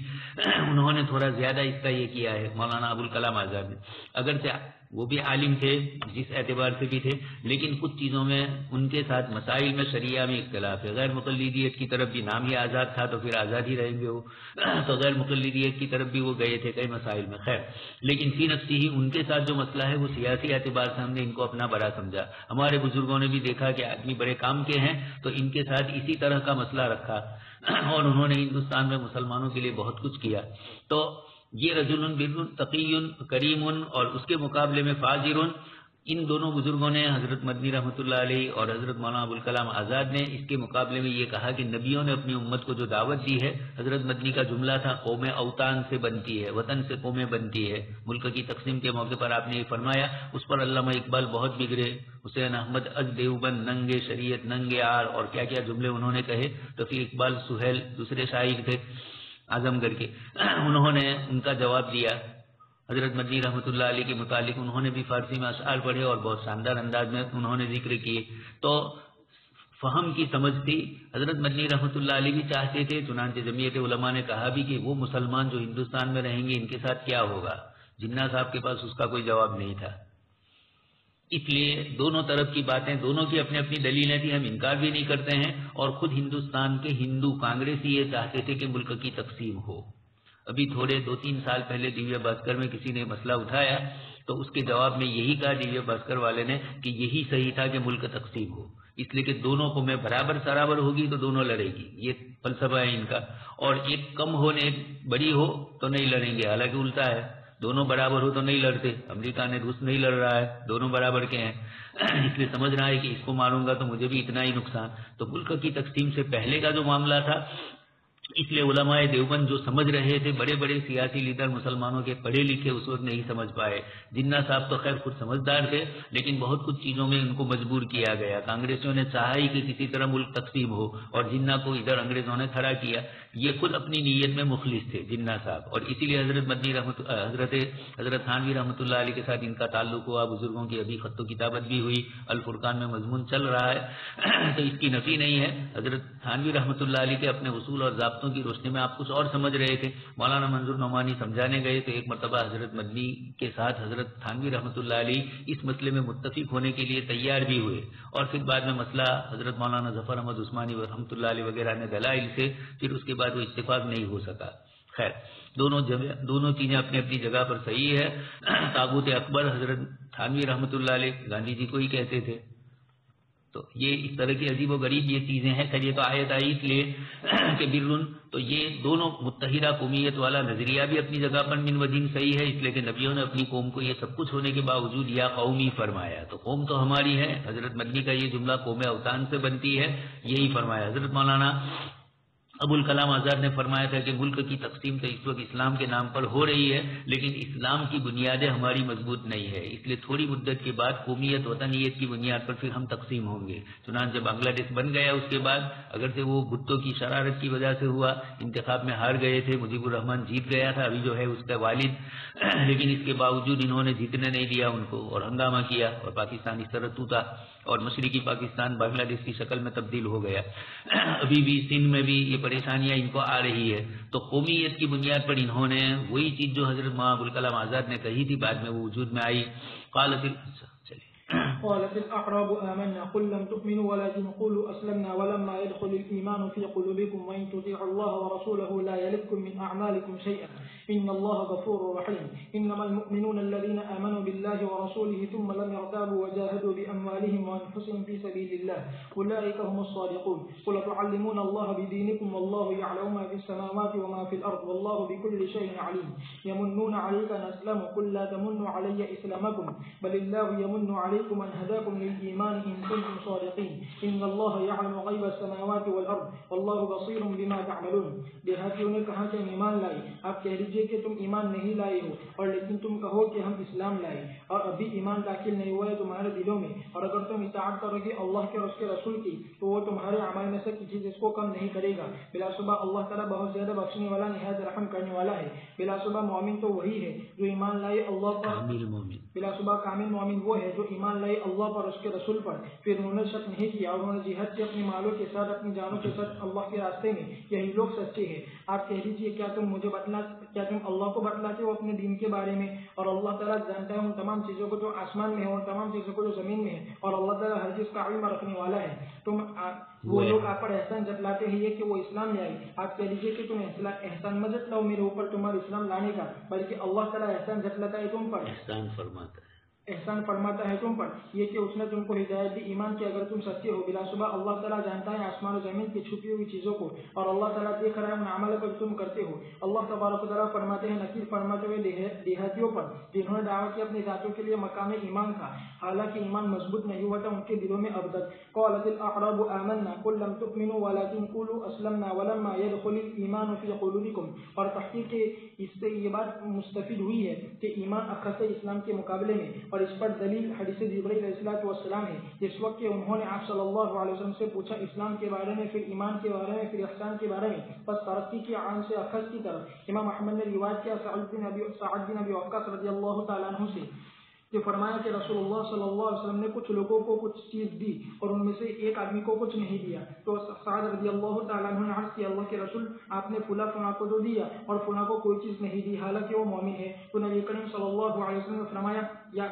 انہوں نے تھوڑا زیادہ اس کا یہ کیا ہے مولانا ابوالکلام آزاد نے. اگرچہ وہ بھی عالم تھے جس اعتبار سے بھی تھے، لیکن کچھ چیزوں میں ان کے ساتھ مسائل میں شریعہ میں اختلاف ہے. غیر مقلدیت کی طرف بھی، نام ہی آزاد تھا تو پھر آزاد ہی رہیں گے وہ، تو غیر مقلدیت کی طرف بھی وہ گئے تھے کئی مسائل میں. خیر، لیکن فی نفسی ہی ان کے ساتھ جو مسئلہ ہے وہ سیاسی اعتبار سے ہم نے ان کو اپنا بڑا سمجھا. ہمارے بزرگوں نے بھی دیکھا کہ آدمی بڑے کام کے ہیں تو ان کے ساتھ اسی طرح کا مسئلہ رکھا، اور انہوں نے ہندوستان میں مسلمانوں کے لیے بہت کچھ کیا. تو یہ رجل بر تقی کریم اور اس کے مقابلے میں فاجر، ان دونوں بزرگوں نے، حضرت مدنی رحمۃ اللہ علیہ اور حضرت مولانا ابوالکلام آزاد نے، اس کے مقابلے میں یہ کہا کہ نبیوں نے اپنی امت کو جو دعوت دی ہے، حضرت مدنی کا جملہ تھا قومیں اوطان سے بنتی ہے، وطن سے قومیں بنتی ہے. ملک کی تقسیم کے موقع پر آپ نے یہ فرمایا، اس پر علامہ اقبال بہت بگڑے. حسین احمد از دیوبند ننگے شریعت ننگے آر، اور کیا کیا جملے انہوں نے کہے. تو پھر اقبال سہیل دوسرے شاعر تھے اعظم گڑھ کے، انہوں نے ان کا جواب دیا حضرت مدنی رحمۃ اللہ علیہ کے متعلق. انہوں نے بھی فارسی میں اشعار پڑھے اور بہت شاندار انداز میں انہوں نے ذکر کیے. تو فہم کی سمجھ تھی. حضرت مدنی رحمۃ اللہ علیہ بھی چاہتے تھے، چنانچہ جمعیت علماء نے کہا بھی کہ وہ مسلمان جو ہندوستان میں رہیں گے ان کے ساتھ کیا ہوگا. جناح صاحب کے پاس اس کا کوئی جواب نہیں تھا. اس لیے دونوں طرف کی باتیں، دونوں کی اپنی اپنی دلیلیں تھیں، ہم انکار بھی نہیں کرتے ہیں. اور خود ہندوستان کے ہندو کانگریسی یہ چاہتے تھے کہ ملک کی تقسیم ہو. ابھی تھوڑے 2-3 سال پہلے دیویہ بھاسکر میں کسی نے مسئلہ اٹھایا تو اس کے جواب میں یہی کہا دیویہ بھاسکر والے نے کہ یہی صحیح تھا کہ ملک تقسیم ہو، اس لیے کہ دونوں کو میں برابر سرابر ہوگی تو دونوں لڑے گی. یہ فلسفہ ہے ان کا. اور ایک کم ہو نے ایک بڑی ہو تو نہیں لڑیں گے، حالانکہ الٹا ہے، دونوں برابر ہو تو نہیں لڑتے. امریکہ نے روس نہیں لڑ رہا ہے، دونوں برابر کے ہیں، اس لیے سمجھ رہا ہے کہ اس کو ماروں گا تو مجھے بھی اتنا ہی نقصان. تو ملک کی تقسیم سے پہلے کا جو معاملہ تھا، اس لیے علماء دیوبند جو سمجھ رہے تھے، بڑے بڑے سیاسی لیڈر مسلمانوں کے پڑھے لکھے اس وقت نہیں سمجھ پائے. جناح صاحب تو خیر خود سمجھدار تھے، لیکن بہت کچھ چیزوں میں ان کو مجبور کیا گیا. کانگریسیوں نے چاہا ہی کہ کسی طرح ملک تقسیم ہو، اور جناح کو ادھر انگریزوں نے کھڑا کیا. یہ خود اپنی نیت میں مخلص تھے جناح صاحب، اور اسی لیے حضرت تھانوی رحمۃ اللہ علیہ کے ساتھ ان کا تعلق ہوا. بزرگوں کی ابھی خط و کتابت بھی ہوئی، الفرقان میں مضمون چل رہا ہے، تو اس کی نفی نہیں ہے. حضرت تھانوی رحمۃ اللہ علیہ کے اپنے اصول اور ضابطوں کی روشنی میں آپ کچھ اور سمجھ رہے تھے. مولانا منظور نعمانی سمجھانے گئے تو ایک مرتبہ حضرت مدنی کے ساتھ حضرت تھانوی رحمۃ اللہ علیہ اس مسئلے میں متفق ہونے کے لیے تیار بھی ہوئے، اور پھر بعد میں مسئلہ حضرت مولانا ظفر احمد عثمانی رحمۃ اللہ علیہ وغیرہ نے دلائل سے پھر اس کے بعد وہ اتفاق نہیں ہو سکا. خیر، دونوں چیزیں اپنی اپنی جگہ پر صحیح ہے. تاغوت اکبر حضرت تھانوی رحمۃ اللہ علیہ گاندھی جی کو ہی کہتے تھے، تو یہ اس طرح کی عجیب و غریب یہ چیزیں ہیں. خیر یہ تو آیت آئی اس لیے کہ برن، تو یہ دونوں متحدہ قومیت والا نظریہ بھی اپنی جگہ پر من وجہ صحیح ہے، اس لیے کہ نبیوں نے اپنی قوم کو یہ سب کچھ ہونے کے باوجود یا قومی فرمایا. تو قوم تو ہماری ہے، حضرت مدنی کا یہ جملہ قوم اوطان سے بنتی ہے، یہی فرمایا. حضرت مولانا ابو الکلام آزاد نے فرمایا تھا کہ ملک کی تقسیم تو اس وقت اسلام کے نام پر ہو رہی ہے، لیکن اسلام کی بنیادیں ہماری مضبوط نہیں ہے، اس لیے تھوڑی مدت کے بعد قومیت وطنیت کی بنیاد پر پھر ہم تقسیم ہوں گے. چنانچہ بنگلہ دیش بن گیا اس کے بعد، اگرچہ وہ بھٹو کی شرارت کی وجہ سے ہوا، انتخاب میں ہار گئے تھے، مجیب الرحمان جیت گیا تھا ابھی جو ہے اس کا والد، لیکن اس کے باوجود انہوں نے جیتنے نہیں دیا ان کو اور ہنگامہ کیا، اور پاکستان اس طرح ٹوٹا اور مشرقی پاکستان بنگلہ دیش کی شکل میں تبدیل ہو گیا. ابھی بھی سندھ میں بھی یہ پریشانیاں ان کو آ رہی ہے. تو قومیت کی بنیاد پر انہوں نے وہی چیز جو حضرت مولانا ابو الکلام آزاد نے کہی تھی بعد میں وہ وجود میں آئی. قالت الأعراب آمنا قل لم تؤمنوا ولكن قولوا أسلمنا ولما يدخل الإيمان في قلوبكم وإن تطيعوا الله ورسوله لا يلدكم من أعمالكم شيئا إن الله غفور رحيم إنما المؤمنون الذين آمنوا بالله ورسوله ثم لم يرتابوا وجاهدوا بأموالهم وأنفسهم في سبيل الله أولئك هم الصادقون قل تعلمون الله بدينكم والله يعلم ما في السماوات وما في الأرض والله بكل شيء عليم يمنون عليك أن أسلموا قل لا تمنوا علي إسلامكم بل الله يمن عليكم أن هداكم للإيمان إن كنتم صادقين إن الله يعلم غيب السماوات والأرض والله بصير بما تعملون. دیہاتیوں نے کہا کہ ہم ایمان لائے. آپ کہہ دیجئے کہ تم ایمان نہیں لائے ہو اور لیکن تم کہو کہ ہم اسلام لائے اور ابھی ایمان داخل نہیں ہوا ہے تمہارے دلوں میں، اور اگر تم اطاعت کرو گے اللہ کے اور اس کے رسول کی تو وہ تمہارے اعمال میں سے کسی چیز کو کم نہیں کرے گا. بلا شبہ اللہ تعالیٰ بہت زیادہ بخشنے والا نہایت رحم کرنے والا ہے. بلا شبہ مومن تو وہی ہے جو ایمان لائے اللہ پر. بلا شبہ کامل مومن وہ ہے جو ایمان لائے اللہ پر اس کے رسول پر، پھر انہوں نے شک نہیں کیا اور انہوں نے جہاد کی اپنی مالوں کے ساتھ اپنی جانوں کے ساتھ اللہ کے راستے میں، یہی لوگ سچے ہیں. آپ کہہ دیجیے کیا تم اللہ کو بتلاتے ہو اپنے دین کے بارے میں، اور اللہ تعالیٰ جانتا ہے ان تمام چیزوں کو جو آسمان میں ہے اور تمام چیزوں کو جو زمین میں ہے، اور اللہ تعالیٰ ہر چیز کا علم رکھنے والا ہے. تم وہ لوگ آپ پر احسان جتلاتے ہیں یہ کہ وہ اسلام لے آئے. آپ کہہ دیجیے کہ تم احسان مت جتلاؤ میرے اوپر تمہارا اسلام لانے کا، بلکہ اللہ تعالیٰ احسان جتلاتا ہے تم پر، احسان فرماتا ہے تم پر یہ کہ اس نے تم کو ہدایت دی ایمان کی اگر تم سچے ہو. بلا شبہ اللہ تعالیٰ جانتا ہے آسمان و زمین کی چھپی ہوئی چیزوں کو، اور اللہ تعالیٰ دیکھ رہا ہے ان اعمالوں کو جو تم کرتے ہو. اللہ تبارک و تعالیٰ فرماتے ہیں نکیر فرماتے ہوئے دیہاتیوں پر جنہوں نے دعویٰ کیا اپنی ذاتوں کے لیے مقام ایمان کا، حالانکہ ایمان مضبوط نہیں ہوا تھا ان کے دلوں میں اب تک. قالت الاعراب آمنا قل لم تؤمنوا ولكن قولوا اسلمنا ولما يدخل الايمان في قلوبكم. اور تحقیق اس سے یہ بات مستفید ہوئی ہے کہ ایمان اخذ اسلام کے مقابلے میں، اور اس پر دلیل حدیث جبرائیل علیہ السلام ہے. جس وقت کہ انہوں نے آپ صلی اللہ علیہ وسلم سے پوچھا اسلام کے بارے میں، پھر ایمان کے بارے میں، پھر احسان کے بارے میں، بس ترقی کی عام سے اخذ کی طرف. امام احمد نے روایت کیا سعد بن ابی وقاص رضی اللہ تعالیٰ عنہ سے کہ فرمایا کہ رسول اللہ صلی اللہ علیہ وسلم نے کچھ لوگوں کو کچھ چیز دی اور ان میں سے ایک آدمی کو کچھ نہیں دیا. تو سعد رضی اللہ تعالیٰ عنہ نے عرض کیا اللہ کے رسول آپ نے فلاں کو جو دیا اور فلاں کو کوئی چیز نہیں دی حالانکہ وہ مومن ہے. تو نبی کریم صلی اللہ علیہ وسلم نے فرمایا یا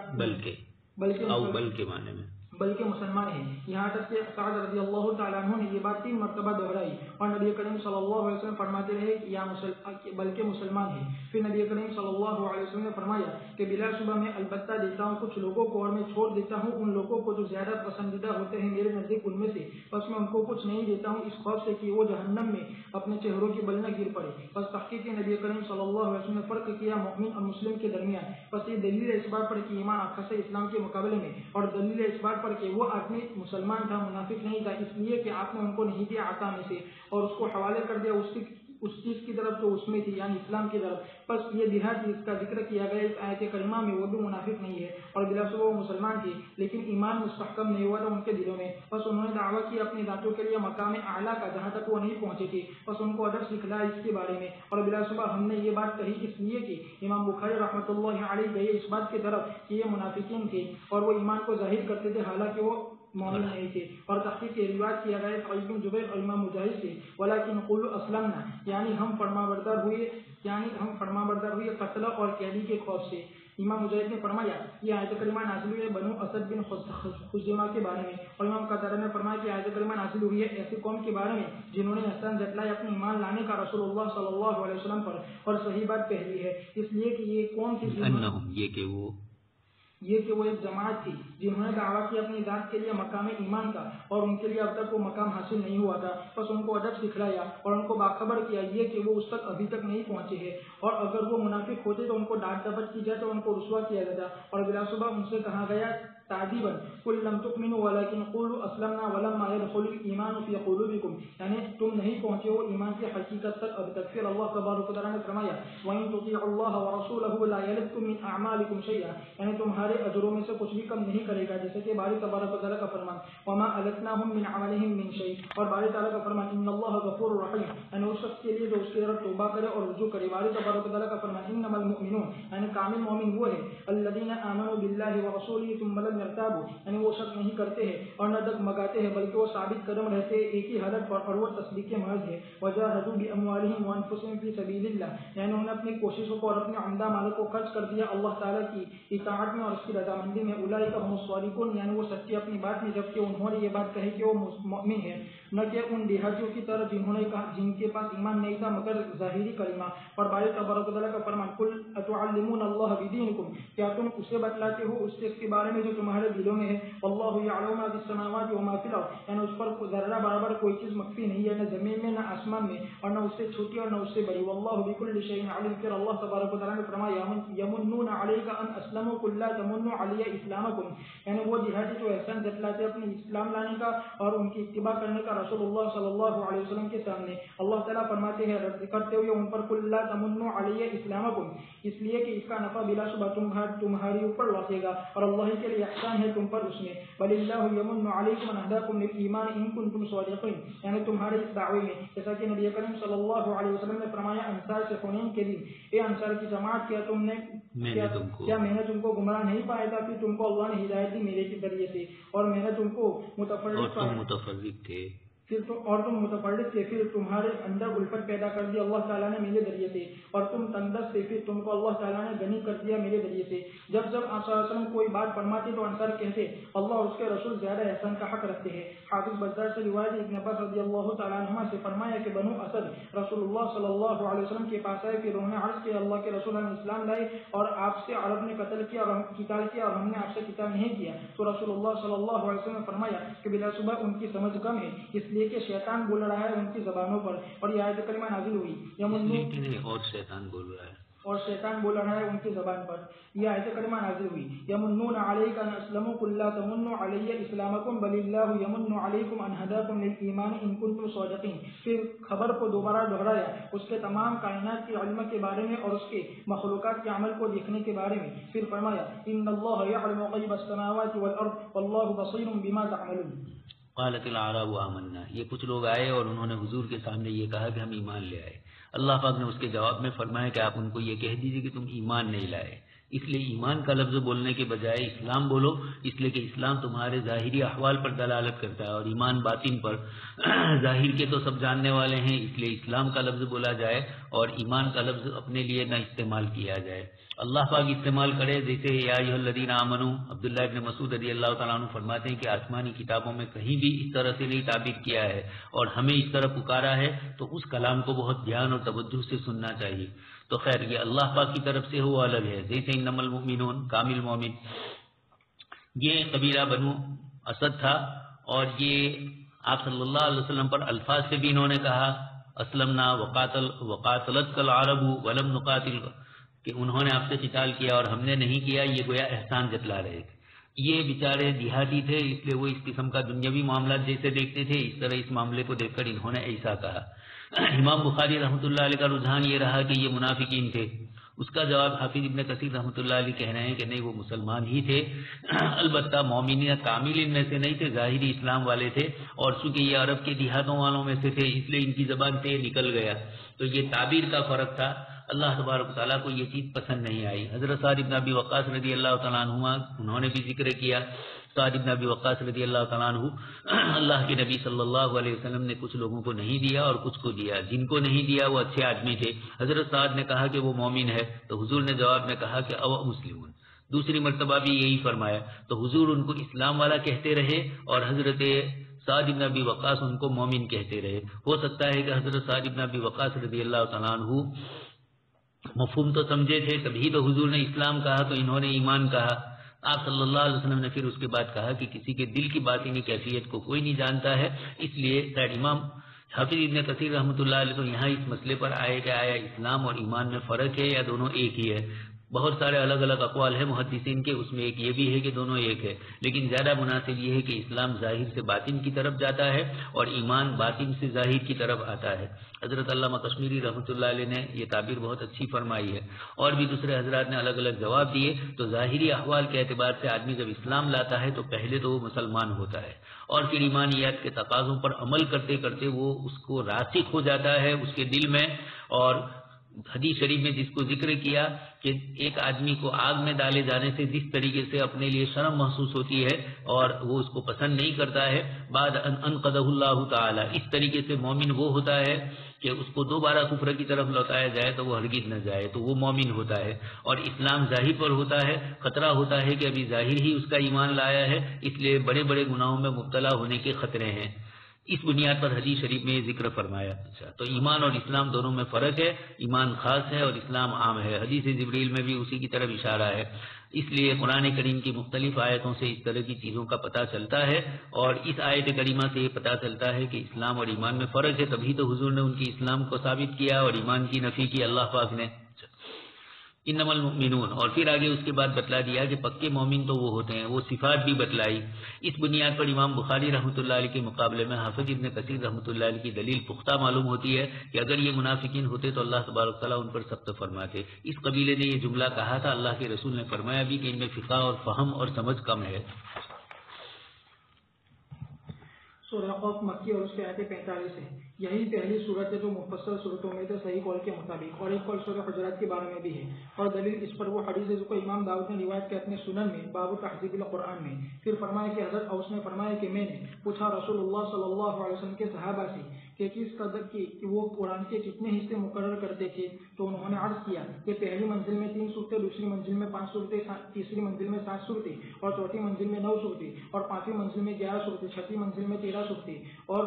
بلکہ مسلمان ہیں. یہاں تک کہ سعد رضی اللہ تعالیٰ عنہ نے یہ بات 3 مرتبہ دہرائی اور نبی کریم صلی اللہ علیہ وسلم فرماتے رہے کہ یا بلکہ مسلمان ہیں. پھر نبی کریم صلی اللہ علیہ وسلم نے فرمایا کہ بلا شبہ میں البتہ دیتا ہوں کچھ لوگوں کو اور میں چھوڑ دیتا ہوں ان لوگوں کو جو زیادہ پسندیدہ ہوتے ہیں میرے نزدیک ان میں سے، بس میں ان کو کچھ نہیں دیتا ہوں اس خوف سے کہ وہ جہنم میں اپنے چہروں کی بل نہ گر پڑے. بس تحقیق نبی کریم صلی اللہ علیہ وسلم نے فرق کیا مومن اور مسلم کے درمیان. بس یہ دلیل ہے اس بات پر کہ ایمان اخذ اسلام کے مقابلے میں، اور دلیل ہے اس بات پر کہ وہ آدمی مسلمان تھا منافق نہیں تھا، اس لیے کہ آپ نے ان کو نہیں دیا عطا میں سے اور اس کو حوالے کر دیا اس چیز کی طرف جو اس میں تھی یعنی اسلام کی طرف. بس یہ دیہات جس کا ذکر کیا گیا اس آیت کریمہ میں وہ بھی منافق نہیں ہے اور بلا شبہ وہ مسلمان تھے لیکن ایمان مستحکم نہیں ہوا تھا ان کے دلوں میں. بس انہوں نے دعویٰ کیا اپنی ذاتوں کے لیے مقام اعلیٰ کا جہاں تک وہ نہیں پہنچے تھے. بس ان کو ادب سکھلایا اس کے بارے میں اور بلا شبہ ہم نے یہ بات کہی اس لیے کہ امام بخاری رحمۃ اللہ علیہ گئے اس بات کی طرف کہ یہ منافقین تھے اور وہ ایمان کو ظاہر کرتے تھے حالانکہ وہ مومن نہیں تھے. اور تحقیق روایت کیا گیا سعید بن جبیر اور امام مجاہد سے ولکن قولوا اسلمنا یعنی ہم فرمانبردار ہوئے قتل اور قیدی کے خوف سے. امام مجاہد نے فرمایا یہ آیت کریمہ نازل ہوئی ہے بنو اسد بن خزیمہ کے بارے میں، اور امام قتادہ نے فرمایا کہ آیت کریمہ نازل ہوئی ہے ایسی قوم کے بارے میں جنہوں نے احسان جتلایا اپنے ایمان لانے کا رسول اللہ صلی اللہ علیہ وسلم پر. اور صحیح بات پہلی ہے اس لیے کہ یہ قوم تھی یہ کہ وہ ایک جماعت تھی جنہوں نے دعویٰ کیا اپنی ذات کے لیے مقام ایمان کا اور ان کے لیے اب تک وہ مقام حاصل نہیں ہوا تھا، بس ان کو ادب سکھلایا اور ان کو باخبر کیا یہ کہ وہ اس تک ابھی تک نہیں پہنچے ہیں، اور اگر وہ منافق ہوتے تو ان کو ڈانٹ ڈپٹ کی جائے تو ان کو رسوا کیا جاتا، اور بلا صبح ان سے کہا گیا تعجیبا قل لم تؤمنوا ولكن قولوا اسلمنا ولما يدخل الايمان في قلوبكم، یعنی تم نہیں پہنچے ہو ایمان کی حقیقت تک اب تک۔ پھر اللہ تبارک و تعالیٰ نے فرمایا وَإِن تُطِيعُوا اللَّهَ وَرَسُولَهُ لَا يَلِدْكُم مِّنْ أَعْمَالِكُمْ شَيْئًا، یعنی تمہارے اجروں میں سے کچھ بھی کم نہیں کرے گا، جیسے کہ باری تبارک و تعالیٰ کا فرمان وَمَا أَلَتْنَاهُم مِّنْ عَمَلِهِم مِّن شَيْءٍ، اور باری تعالیٰ کا فرمان إِنَّ اللَّهَ غَفُورٌ رَحِيمٌ، یعنی اس شخص کے لیے جو اس کی طرف توبہ کرے اور رجوع کرے۔ باری تبارک و تعالیٰ کا فرمان إِنَّمَا الْمُؤْمِنُونَ، یعنی کامل مومن وہ ہے الَّذِينَ آمَنُوا بِاللَّهِ وَرَسُولِهِ ثُمَّ لَمْ يَرْتَابُوا، یعنی وہ شک نہیں کرتے ہیں اور نہ ڈگمگاتے ہیں بلکہ وہ ثابت قدم رہتے ہیں ایک ہی حالت پر، اور وہ تصدیق محض ہے۔ وَجَاهَدُوا بِأَمْوَالِهِمْ وَأَنفُسِهِمْ فِي سَبِيلِ اللَّهِ، یعنی انہوں نے اپنی کوششوں کو اور اپنے عمدہ مالوں کو خرچ کر دیا اللہ تعالیٰ کی اطاعت میں اور اس کی رضامندی میں۔ اولئک هم الصادقون، یعنی وہ سچے اپنی بات میں جبکہ انہوں نے یہ بات کہی کہ وہ مؤمن ہے، نہ کہ ان دیہاتیوں کی طرح جنہوں نے کہا جن کے پاس ایمان نہیں تھا مگر ظاہری کلمہ۔ اور باری تبارک و تعالیٰ کا فرمان قل اتعلمون اللہ بدینکم، کیا تم اسے بتلاتے ہو اس چیز کے بارے میں جو تمہارے دلوں میں ہے، واللہ یعلم ما فی السماوات وما فی الارض، یعنی اس پر ذرہ برابر کوئی چیز مخفی نہیں ہے، نہ زمین میں نہ آسمان میں، اور نہ اس سے چھوٹی اور نہ اس سے بڑی، واللہ بکل شیء علیم۔ پھر اللہ تبارک و تعالیٰ نے فرمایا یمنون علیک ان اسلموا قل لا تمنوا علی اسلامکم، یعنی وہ دیہاتی جو احسان جتلاتے اپنے اسلام لانے کا اور ان کی اتباع کرنے کا رسول اللہ صلی اللہ علیہ وسلم کے سامنے، اللہ تعالیٰ فرماتے ہیں رد کرتے ہوئے ان پر قل لا تمنوا علی اسلامکم، اس لیے کہ اس کا نفع بلا شبہ تمہاری اوپر لوٹے گا اور اللہ کے لیے احسان ہے تم پر اس میں۔ بل اللہ یمن علیکم ان ہداکم للایمان ان کنتم صادقین، یعنی تمہارے اس دعوے میں، جیسا کہ نبی کریم صلی اللہ علیہ وسلم نے فرمایا انصار سے حنین کے دن، اے انصار کی جماعت کیا میں نے تم کو گمراہ نہیں پایا تھا کہ تم کو اللہ نے ہدایت دی میرے کے ذریعے سے، اور میں نے تم کو متفرق تھے اور تم متفرق تھے، پھر تمہارے اندر الفت پیدا کر دی اللہ تعالیٰ نے میرے ذریعے سے، اور تم تندرست تھے پھر تم کو اللہ تعالیٰ نے غنی کر دیا میرے ذریعے سے۔ جب جب آپ صلی اللہ علیہ وسلم کوئی بات فرماتے تو انصار کہتے اللہ اور اس کے رسول زیادہ احسان کا حق رکھتے ہیں۔ حافظ بزار سے روایت ابن عباس رضی اللہ تعالیٰ عنہما سے فرمایا کہ بنو اسد رسول اللہ صلی اللہ علیہ وسلم کے پاس آئے، پھر انہوں نے عرض کیا اللہ کے رسول نے اسلام لائے اور آپ سے عرب نے قتل کیا اور ہم نے آپ سے قتال نہیں کیا، تو رسول اللہ صلی اللہ علیہ وسلم نے فرمایا کہ بلا صبح ان کی سمجھ کم ہے، اس لیے کہ شیطان بول رہا ہے ان کی زبانوں پر، اور یہ آیت کریمہ نازل ہوئی اور شیطان بول رہا ہے ان کی زبان پر، یہ آیت کریمہ نازل ہوئی یمنون علیک ان اسلموا قل لا تمنوا علی اسلامکم بل اللہ یمن علیکم ان ہداکم للایمان ان کنتم صادقین۔ پھر خبر کو دوبارہ دہرایا اس کے تمام کائنات کے علم کے بارے میں اور اس کے مخلوقات کے عمل کو دیکھنے کے بارے میں، پھر فرمایا ان اللہ یعلم غیب السماوات والارض واللہ بصیر بما تعملون۔ قالت الاعراب آمنا، یہ کچھ لوگ آئے اور انہوں نے حضور کے سامنے یہ کہا کہ ہم ایمان لے آئے۔ اللہ پاک نے اس کے جواب میں فرمایا کہ آپ ان کو یہ کہہ دیجئے کہ تم ایمان نہیں لائے، اس لیے ایمان کا لفظ بولنے کے بجائے اسلام بولو، اس لیے کہ اسلام تمہارے ظاہری احوال پر دلالت کرتا ہے اور ایمان باطن پر۔ ظاہر کے تو سب جاننے والے ہیں، اس لیے اسلام کا لفظ بولا جائے اور ایمان کا لفظ اپنے لیے نہ استعمال کیا جائے۔ اللہ پاک استعمال کرے، جیسے یا ایھا الذین آمنوا، عبداللہ ابن مسعود رضی اللہ تعالیٰ عنہ فرماتے ہیں کہ آسمانی کتابوں میں کہیں بھی اس طرح سے نہیں تعبیر کیا ہے اور ہمیں اس طرح پکارا ہے تو اس کلام کو بہت دھیان اور توجہ سے سننا چاہیے۔ تو خیر یہ اللہ پاک کی طرف سے وہ الگ ہے، جیسے انما المؤمنون کامل مومن، یہ قبیلہ بنو اسد تھا اور یہ آپ صلی اللہ علیہ وسلم پر الفاظ سے بھی انہوں نے کہا اسلمنا وقاتلتک العرب ولم نقاتل، کہ انہوں نے آپ سے قتال کیا اور ہم نے نہیں کیا، یہ گویا احسان جتلا رہے تھے۔ یہ بیچارے دیہاتی تھے، اس لیے وہ اس قسم کا دنیاوی معاملات جیسے دیکھتے تھے اس طرح اس معاملے کو دیکھ کر انہوں نے ایسا کہا۔ امام بخاری رحمۃ اللہ علیہ کا رجحان یہ رہا کہ یہ منافقین تھے، اس کا جواب حافظ ابن کثیر رحمۃ اللہ علیہ کہہ رہے ہیں کہ نہیں، وہ مسلمان ہی تھے، البتہ مومنین کامل ان میں سے نہیں تھے، ظاہری اسلام والے تھے، اور چونکہ یہ عرب کے دیہاتوں والوں میں سے تھے اس لیے ان کی زبان سے نکل گیا، تو یہ تعبیر کا فرق تھا۔ اللہ تبارک تعالیٰ کو یہ چیز پسند نہیں آئی۔ حضرت صاحب ابن ابی وقاص رضی اللہ تعالیٰ عنہ انہوں نے بھی ذکر کیا، صاحب ابن ابی وقاص رضی اللہ تعالیٰ عنہ اللہ کے نبی صلی اللہ علیہ وسلم نے کچھ لوگوں کو نہیں دیا اور کچھ کو دیا، جن کو نہیں دیا وہ اچھے آدمی تھے۔ حضرت صاحب نے کہا کہ وہ مومن ہے تو حضور نے جواب میں کہا کہ او مسلمون، دوسری مرتبہ بھی یہی فرمایا، تو حضور ان کو اسلام والا کہتے رہے اور حضرت سعد بن ابی وقاص ان کو مومن کہتے رہے۔ ہو سکتا ہے کہ حضرت سعد بن ابی وقاص رضی اللہ تعالیٰ عنہ مفہوم تو سمجھے تھے، تبھی تو حضور نے اسلام کہا تو انہوں نے ایمان کہا۔ آپ صلی اللہ علیہ وسلم نے پھر اس کے بعد کہا کہ کسی کے دل کی باطنی کیفیت کو کوئی نہیں جانتا ہے، اس لیے امام حافظ ابن کثیر رحمۃ اللہ علیہ تو یہاں اس مسئلے پر آئے کہ آیا اسلام اور ایمان میں فرق ہے یا دونوں ایک ہی ہے. بہت سارے الگ الگ اقوال ہیں محدثین کے، اس میں ایک یہ بھی ہے کہ دونوں ایک ہے، لیکن زیادہ مناسب یہ ہے کہ اسلام ظاہر سے باطن کی طرف جاتا ہے اور ایمان باطن سے ظاہر کی طرف آتا ہے. حضرت علامہ کشمیری رحمۃ اللہ علیہ نے یہ تعبیر بہت اچھی فرمائی ہے، اور بھی دوسرے حضرات نے الگ الگ جواب دیے. تو ظاہری احوال کے اعتبار سے آدمی جب اسلام لاتا ہے تو پہلے تو وہ مسلمان ہوتا ہے، اور پھر ایمانیات کے تقاضوں پر عمل کرتے کرتے وہ اس کو راسخ ہو جاتا ہے اس کے دل میں. اور حدیث شریف میں جس کو ذکر کیا کہ ایک آدمی کو آگ میں ڈالے جانے سے جس طریقے سے اپنے لیے شرم محسوس ہوتی ہے اور وہ اس کو پسند نہیں کرتا ہے، بعد ان انقذہ اللہ تعالی، اس طریقے سے مومن وہ ہوتا ہے کہ اس کو دوبارہ کفر کی طرف لوٹایا جائے تو وہ ہرگز نہ جائے، تو وہ مومن ہوتا ہے. اور اسلام ظاہر پر ہوتا ہے، خطرہ ہوتا ہے کہ ابھی ظاہر ہی اس کا ایمان لایا ہے، اس لیے بڑے بڑے گناہوں میں مبتلا ہونے کے خطرے ہیں. اس بنیاد پر حدیث شریف میں ذکر فرمایا. تو ایمان اور اسلام دونوں میں فرق ہے، ایمان خاص ہے اور اسلام عام ہے. حدیث جبریل میں بھی اسی کی طرف اشارہ ہے. اس لیے قرآن کریم کی مختلف آیتوں سے اس طرح کی چیزوں کا پتہ چلتا ہے، اور اس آیت کریمہ سے یہ پتہ چلتا ہے کہ اسلام اور ایمان میں فرق ہے. تبھی تو حضور نے ان کی اسلام کو ثابت کیا اور ایمان کی نفی کی اللہ پاک نے. انما المؤمنون، اور پھر آگے اس کے بعد بتلا دیا کہ پکے مومن تو وہ ہوتے ہیں، وہ صفات بھی بتلائی. اس بنیاد پر امام بخاری رحمۃ اللہ علیہ کے مقابلے میں حافظ ابن کثیر رحمۃ اللہ علیہ کی دلیل پختہ معلوم ہوتی ہے کہ اگر یہ منافقین ہوتے تو اللہ تبارک تعالیٰ ان پر سخت فرماتے. اس قبیلے نے یہ جملہ کہا تھا، اللہ کے رسول نے فرمایا بھی کہ ان میں فقہ اور فہم اور سمجھ کم ہے. سورہ قاف مکی اور اس کے آیت 45 ہے. یہی پہلی صورت ہے جو مفصل صورتوں میں سے صحیح قول کے مطابق، اور ایک قول سورہ حجرات کے بارے میں بھی ہے، اور دلیل اس پر وہ حدیث ہے جو امام داؤد نے روایت کیا اپنے سنن میں باب تحذیب القرآن میں. پھر فرمایا کہ حضرت اوس نے فرمایا کہ میں نے پوچھا رسول اللہ صلی اللہ علیہ وسلم کے صحابہ سے کہ کس قدر کی وہ قرآن کے کتنے حصے مقرر کرتے تھے، تو انہوں نے عرض کیا کہ پہلی منزل میں 3 صورتیں، دوسری منزل میں 5 صورتیں، تیسری منزل میں 7 صورتیں، اور چوتھی منزل میں 9 صورتیں، اور 5ویں منزل میں 11 صورتیں، چھٹی منزل میں 13 صورتیں، اور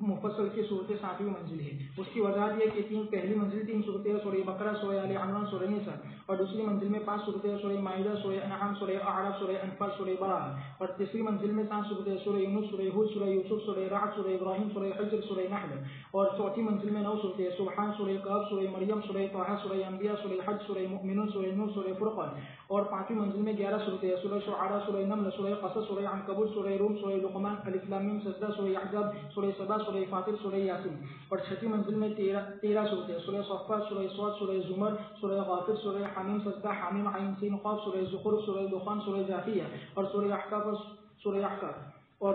مفصل کی صورتیں 7ویں منزل ہے. اس کی وجہ یہ کہ پہلی منزل 3 صورتیں سورہ بقرہ، سورہ آل عمران، سورہ نساء، اور دوسری منزل میں 5 صورتیں سورہ مائدہ، سورہ انعام، سورہ اعراف، سورہ انفال، سورہ براءہ، اور تیسری منزل میں 7 صورتیں سورہ یونس، سورہ ہود، سورہ یوسف، سورہ رعد، سورہ ابراہیم، سورہ حجر، سورہ نحل، اور چوتھی منزل میں 9 صورتیں سبحان، سورہ کہف، سورہ مریم، سورہ طٰہٰ، سورہ انبیاء، سورہ حج، سورہ مؤمنون، سورہ نور، سورہ فرقان، اور 5ویں منزل میں 11 صورتیں سورہ شعراء، سورہ نمل، سورہ قصص، سورہ عنکبوت، سورہ روم، سورہ لقمان، الف لام میم، سجدہ، سورہ احزاب، سورہ سبا، سورہ فاطر، سورہ یاسین، اور چھٹی منزل میں 13 صورتیں سورہ صفات، سورہ صاد، سورہ زمر، سورہ غافر، سورہ حمیم، سجدہ، حمیم، عین، سین، قاف، سورہ زخرف، سورہ دخان، سورہ جاثیہ، اور سورہ احقاف، سورہ احقاف، اور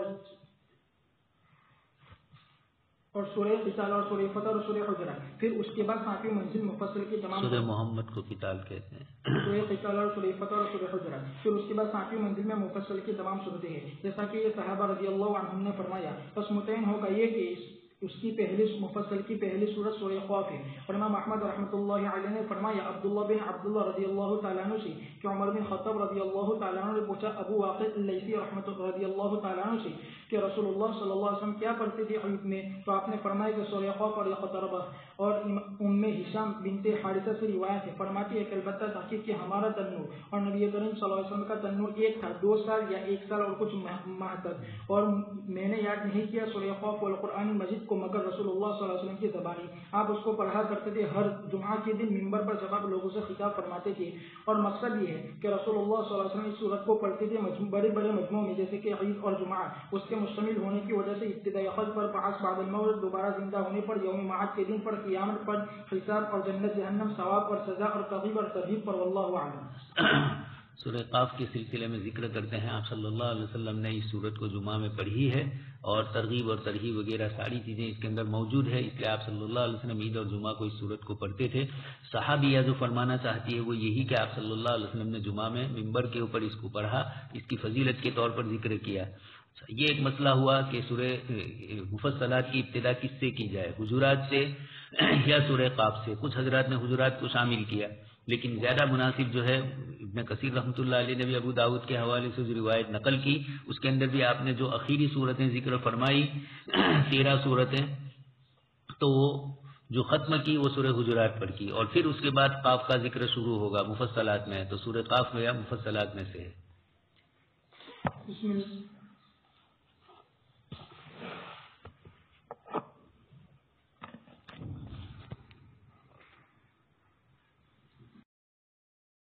سورہ قتال، اور سورہ فتح، اور سورہ حجرات. پھر اس کے بعد 7ویں منزل مفصل کی تمام سورہ محمد کو قتال کہتے ہیں. سورہ قتال اور سورہ فتح اور سورہ حجرات. پھر اس کے بعد 7ویں منزل میں مفصل کی تمام صورتیں ہیں، جیسا کہ یہ صحابہ رضی اللہ عنہم نے فرمایا. بس متعین ہوگا یہ کہ اس کی پہلی مفصل کی پہلی صورت سورہ قاف ہے. اور امام احمد رحمۃ اللہ علیہ نے فرمایا عبداللہ بن عبداللہ رضی اللہ تعالیٰ عنہ سے کہ عمر بن خطاب رضی اللہ تعالیٰ عنہ نے پوچھا ابو واقد اللیثی رحمۃ اللہ رضی اللہ تعالیٰ عنہ سے کہ رسول اللہ صلی اللہ علیہ وسلم کیا پڑھتے تھے عید میں، تو آپ نے فرمایا کہ سورہ قاف اور اقترب. اور ام ہشام بنت حارثہ سے روایت ہے، فرماتی ہے کہ البتہ تحقیق کہ ہمارا تنور اور نبی کریم صلی اللہ علیہ وسلم کا تنور ایک تھا، 2 سال یا 1 سال اور کچھ ماہ تک، اور میں نے یاد نہیں کیا سورہ قاف والقرآن مجید کو مگر رسول اللہ صلی اللہ علیہ وسلم کی زبانی آپ اس کو پڑھا کرتے تھے. ہر جمعہ کے دن منبر پر جب آپ لوگوں سے خطاب فرماتے تھے. اور مقصد یہ ہے کہ رسول اللہ صلی اللہ علیہ وسلم اس سورت کو پڑھتے تھے بڑے بڑے مجموعوں میں، جیسے کہ عید اور جمعہ. اس کے مشتمل ہونے کی وجہ سے ابتدائی خلق پر، بعث بعد الموت، دوبارہ زندہ ہونے پر، یوم معاد کے دن پر، قیامت پر، حساب اور جنت جہنم، ثواب اور سزا، اور ترغیب اور ترہیب پر. واللہ اعلم. سورہ قاف کے سلسلے میں ذکر کرتے ہیں آپ صلی اللہ علیہ وسلم نے اس سورت کو جمعہ میں پڑھی ہے، اور ترغیب اور ترہیب وغیرہ ساری چیزیں اس کے اندر موجود ہے، اس لیے آپ صلی اللہ علیہ وسلم عید اور جمعہ کو اس سورت کو پڑھتے تھے. صحابیہ جو فرمانا چاہتی ہے وہ یہی کہ آپ صلی اللہ علیہ وسلم نے جمعہ میں منبر کے اوپر اس کو پڑھا، اس کی فضیلت کے طور پر ذکر کیا. یہ ایک مسئلہ ہوا کہ سورہ مفصلات کی ابتدا کس سے کی جائے، حجرات سے یا سورہ قاف سے. کچھ حضرات نے حجرات کو شامل کیا، لیکن زیادہ مناسب جو ہے ابن کثیر رحمۃ اللہ علیہ نے بھی ابو داؤد کے حوالے سے جو روایت نقل کی اس کے اندر بھی آپ نے جو اخیری صورتیں ذکر فرمائی 13 صورتیں، تو جو ختم کی وہ سورہ حجرات پر کی، اور پھر اس کے بعد قاف کا ذکر شروع ہوگا مفصلات میں، تو سورہ قاف میں یا مفصلات میں سے ہے. بسم اللہ